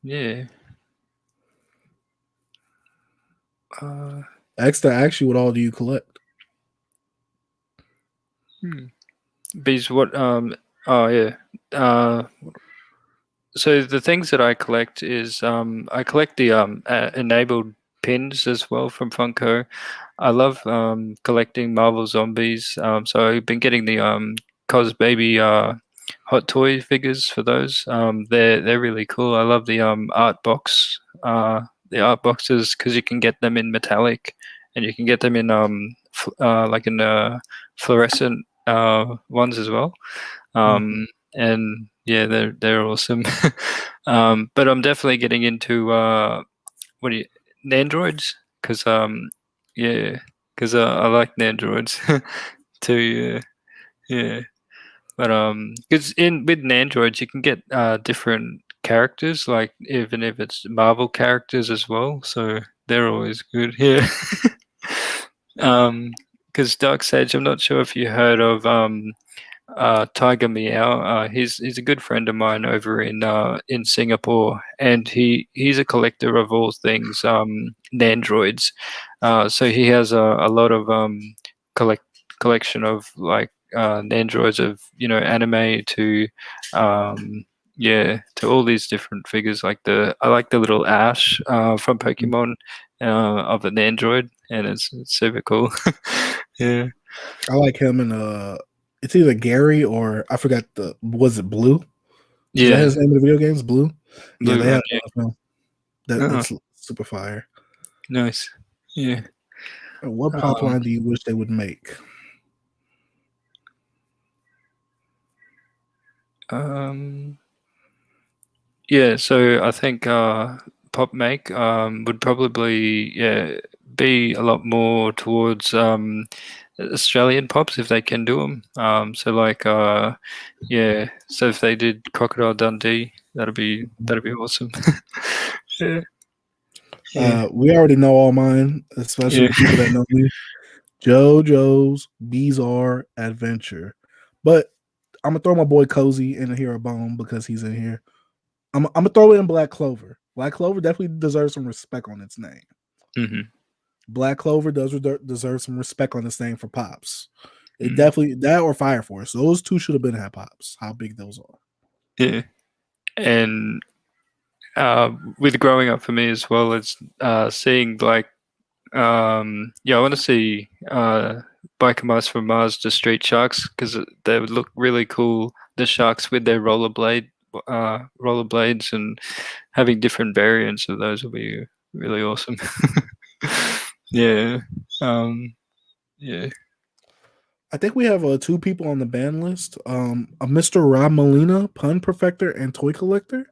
yeah. Extra, actually, what all do you collect? Bees, what? Oh yeah. So the things that I collect is I collect the enabled pins as well from Funko. I love collecting Marvel Zombies. So I've been getting the Cos Baby Hot Toy figures for those. They're really cool. I love the art box the art boxes because you can get them in metallic, and you can get them in like in fluorescent ones as well. Mm. And yeah, they're awesome. But I'm definitely getting into what do you Nandroids because yeah, because I like Nandroids too. Yeah, yeah. But because in with Nandroids you can get different characters, like even if it's Marvel characters as well. So they're always good. Yeah. Because Dark Sage, I'm not sure if you heard of Tiger Meow. He's a good friend of mine over in Singapore, and he's a collector of all things Nandroids. So he has a lot of collect collection of like Nandroids of anime to yeah, to all these different figures. Like I like the little Ash from Pokemon of an Android, and it's super cool. Yeah, I like him and it's either Gary or I forgot the was it Blue? Is that yeah, his name in the video games? Blue? Yeah, blue they one. have one of them. Yeah. That's super fire. Nice. Yeah. What pop Um, line do you wish they would make? um, yeah, so I think pop make would probably be a lot more towards Australian pops if they can do them. So like yeah, so if they did Crocodile Dundee, that'd be awesome. Yeah, yeah, We already know all mine, especially yeah. the people that know me. JoJo's Bizarre Adventure. But I'm gonna throw my boy Cozy in here a bone because he's in here. I'm gonna throw in Black Clover. Black Clover definitely deserves some respect on its name. Hmm. Black Clover does deserve some respect on its name for pops. It Mm. definitely that or Fire Force. Those two should have been had pops. How big those are. Yeah, and with growing up for me as well, it's seeing like yeah, I want to see Biker Mice from Mars to Street Sharks because they would look really cool. The sharks with their rollerblades, and having different variants of those would be really awesome. Yeah, yeah, I think we have two people on the ban list. A Mr. Rob Molina, pun perfecter and toy collector,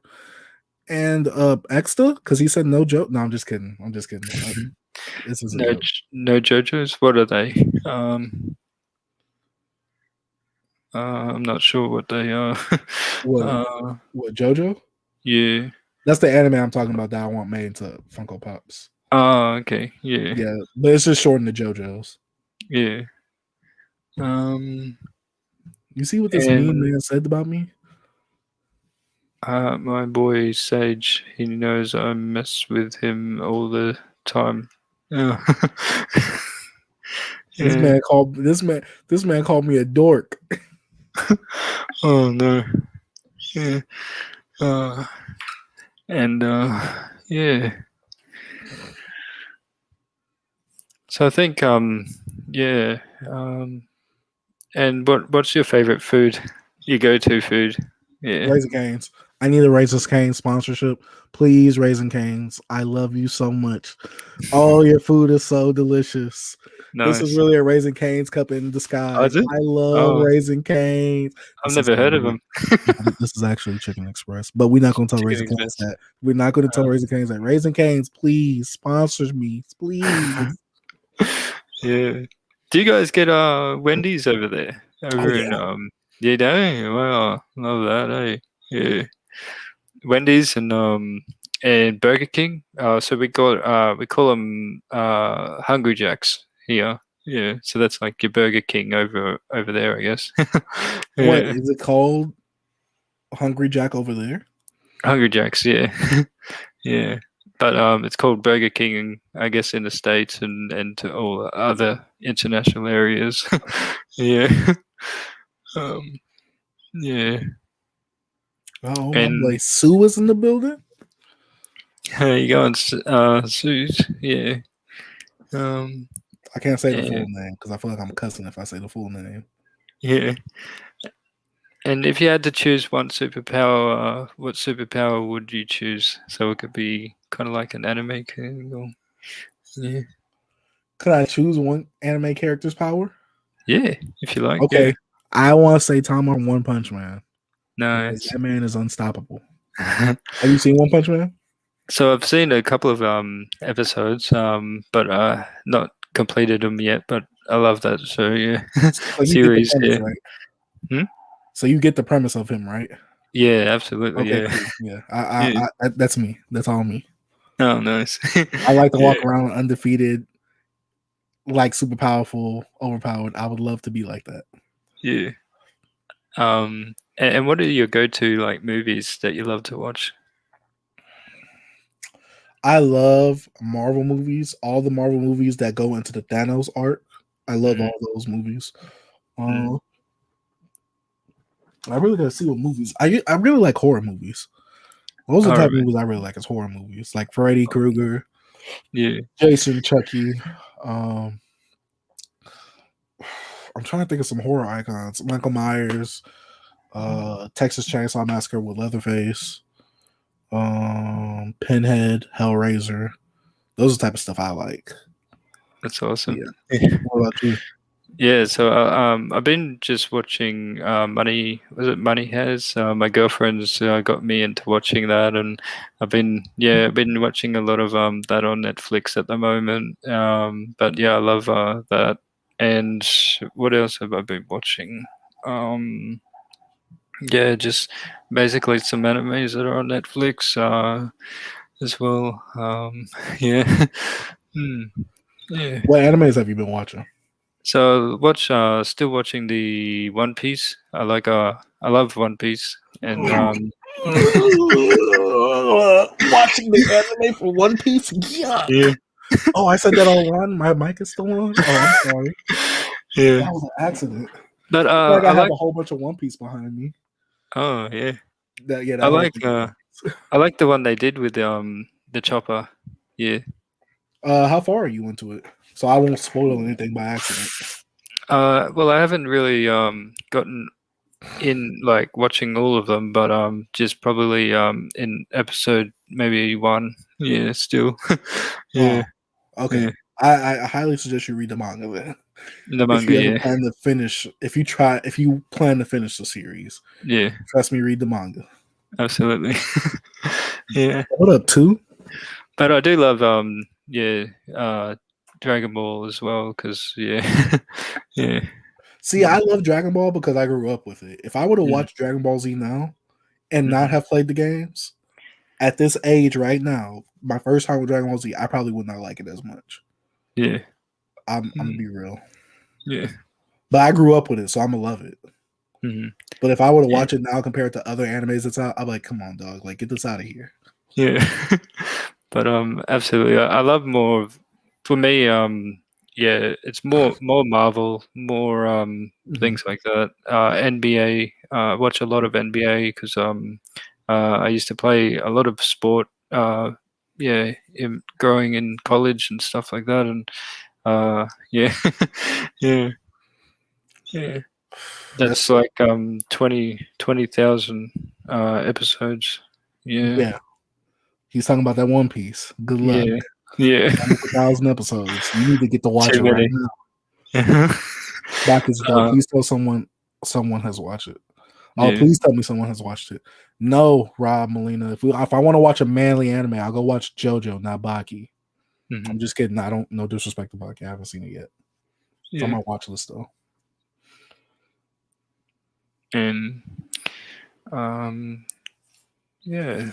and Exta because he said no joke. No, I'm just kidding. I'm just kidding. This is a no, joke. no JoJo's. What are they? I'm not sure what they are. What uh, what JoJo? yeah. That's the anime I'm talking about that I want made into Funko Pops. Oh, okay. Yeah, Yeah, but it's just shortened to JoJo's. yeah. Um, You see what this meme and man said about me? my boy Sage, he knows I mess with him all the time. Oh. This Yeah. man called this man called me a dork. Oh no. Yeah. Uh, and yeah. So I think yeah. And what's your favorite food? Your go-to food? Yeah. Raising Canes. I need a Raising Canes sponsorship. Please, Raising Canes. I love you so much. Oh, your food is so delicious. This is Nice. really a Raising Canes cup in Oh, disguise. is it? I love Oh, Raising Canes. I've This is never heard of actually them. this is actually Chicken Express, but we're not going to tell Chicken Raising Canes Express. that. We're not going to tell Raising Canes that. Raising Canes, please sponsor me, please. Yeah. Do you guys get Wendy's over there? Oh Over in yeah, you do? Wow, love that, eh? Yeah. Wendy's and Burger King. So we call them Hungry Jacks here. Yeah. So that's like your Burger King over there, I guess. what Yeah. is it called? Hungry Jack over there. Hungry Jacks, yeah. Yeah. But it's called Burger King, I guess, in the States and to all other international areas. Yeah. Um, yeah. Oh, my boy And Sue is in the building. you go on Suit. Yeah. Um, I can't say the full and name because I feel like I'm cussing if I say the full name. yeah. And if you had to choose one superpower, what superpower would you choose? So it could be kind of like an anime thing, or yeah, Could I choose one anime character's power? yeah, if you like, yeah, Okay, I want to say Tom on One Punch Man because nice. that man is unstoppable. Have you seen One Punch Man? So I've seen a couple of episodes, but not completed them yet. But I love that show, yeah, So you get the series, premise, yeah. right? Hmm? So you get the premise of him, right? Yeah, absolutely, Okay, yeah, cool. Yeah, yeah. that's me. That's all me. Oh, nice. I like to Yeah, walk around undefeated, like super powerful, overpowered. I would love to be like that. yeah. And what are your go-to like movies that you love to watch? I love Marvel movies, all the Marvel movies that go into the Thanos arc. I love Mm, all those movies. mm. Uh, I really gotta see what movies. I really like horror movies. Those are the All type of right. movies I really like is horror movies, like Freddy Krueger, Yeah, Jason, Chucky. Um, I'm trying to think of some horror icons: Michael Myers, Texas Chainsaw Massacre with Leatherface, Pinhead, Hellraiser. Those are the type of stuff I like. that's awesome. Yeah. Yeah. What about you? Yeah, so I've been just watching Money. Was it Money Has? My girlfriend's got me into watching that, and I've been watching a lot of that on Netflix at the moment. But yeah, I love that. And what else have I been watching? Um, yeah, just basically some animes that are on Netflix as well. Yeah, Hmm, yeah. What animes have you been watching? So still watching the One Piece. I love One Piece, and Watching the anime for One Piece? Yuck. yeah, Oh, I said that all wrong. My mic is still on. Oh, I'm sorry. yeah. That was an accident. But I feel like I I have like a whole bunch of One Piece behind me. oh yeah, That yeah, I that whole like thing is One Piece. I like the one they did with the chopper. Yeah. How far are you into it? So I won't spoil anything by accident. Well, I haven't really gotten in like watching all of them, but just probably in episode maybe one. Yeah, still. Oh, Yeah, okay. yeah. I highly suggest you read the manga then. The If manga, you ever yeah, plan to finish, if you plan to finish the series, yeah, trust me, read the manga. absolutely. Yeah. What up, two? But I do love yeah, Dragon Ball as well because yeah. Yeah. See, I Mm, love Dragon Ball because I grew up with it. If I would have mm, watched Dragon Ball Z now and not mhm. have played the games at this age right now, my first time with Dragon Ball Z, I probably would not like it as much. Yeah. I'm gonna Mm, be real, yeah. but I grew up with it, so I'm gonna love it. Mhm. But if I were to Yeah. watch it now compared to other animes that's out, I'm like, come on, dog, like get this out of here. Yeah. But absolutely. I love more of for me yeah, it's more Marvel, more Mhm. things like that. NBA, watch a lot of NBA because I used to play a lot of sport yeah, growing in college and stuff like that and yeah. Yeah. Yeah. That's That's like 20,000 episodes. Yeah. yeah. He's talking about that One Piece. Good luck. Yeah. Yeah. Almost 1,000 episodes. You need to get to watch Too it right many. now. Back is dope. Uh, Please tell someone has watched it. Oh, yeah. please tell me someone has watched it. No, Rob Molina. If I want to watch a manly anime, I'll go watch JoJo, not Baki. I'm Mhm. just kidding. I don't no disrespect to Baki. I haven't seen it yet. It's on Yeah. my watch list though. And um, yeah.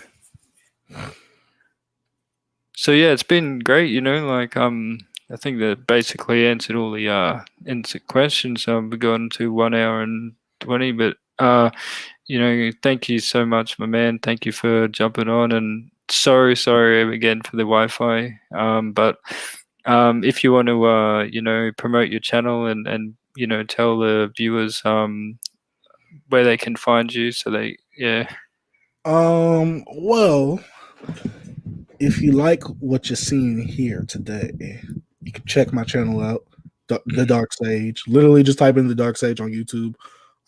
So yeah, it's been great. Like I think that basically answered all the answered questions. We got into 1 hour and 20, but thank you so much, my man. Thank you for jumping on, and sorry again for the Wi-Fi. But if you want to, promote your channel and tell the viewers where they can find you, so yeah. Well, if you like what you're seeing here today, you can check my channel out, The Mhm. Dark Sage. Literally, just type in The Dark Sage on YouTube.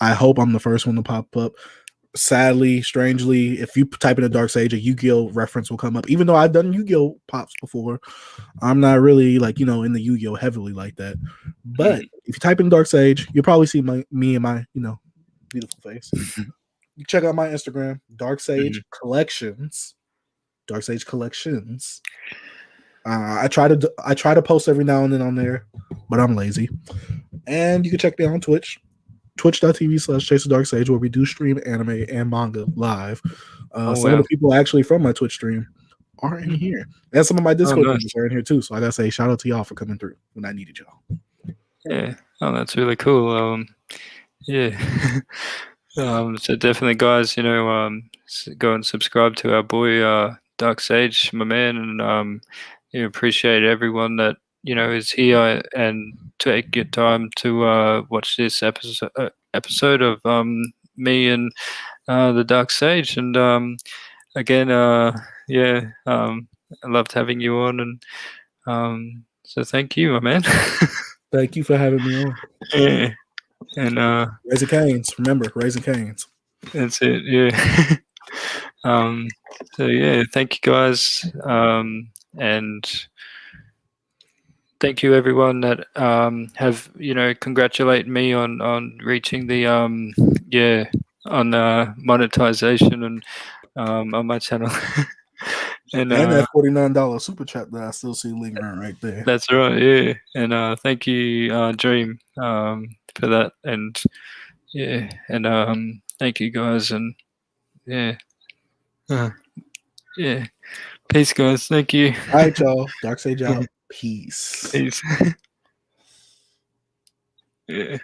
I hope I'm the first one to pop up. Sadly, strangely, if you type in a Dark Sage, a Yu-Gi-Oh reference will come up. Even though I've done Yu-Gi-Oh pops before, I'm not really like in the Yu-Gi-Oh heavily like that. But if you type in Dark Sage, you'll probably see me and my beautiful face. You check out my Instagram, Dark Sage Collections. Dark Sage Collections. I try to post every now and then on there, but I'm lazy. And you can check me out on Twitch, twitch.tv/Chase Dark Sage, where we do stream anime and manga live. Oh Some of wow. the people actually from my Twitch stream are in here, and some of my Oh Discord nice. members are in here too. So I gotta say, shout out to y'all for coming through when I needed y'all. Yeah. Oh, that's really cool. Yeah. So definitely, guys, go and subscribe to our boy Dark Sage, my man, and appreciate everyone that is here and take your time to watch this episode of me and the Dark Sage. And again, yeah, I loved having you on, and so thank you, my man. Thank you for having me on. Yeah, and Raising Canes, remember Raising Canes. that's it. Yeah. So yeah, thank you guys, and thank you everyone that have congratulate me on reaching the yeah on monetization and on my channel. And And that $49 super chat that I still see lingering right there. that's right, yeah. And thank you, Dream, for that. And yeah, and thank you guys, and yeah, yeah. Peace, guys. Thank you. All right, y'all. Dark Sage out. Peace. Peace. Yeah.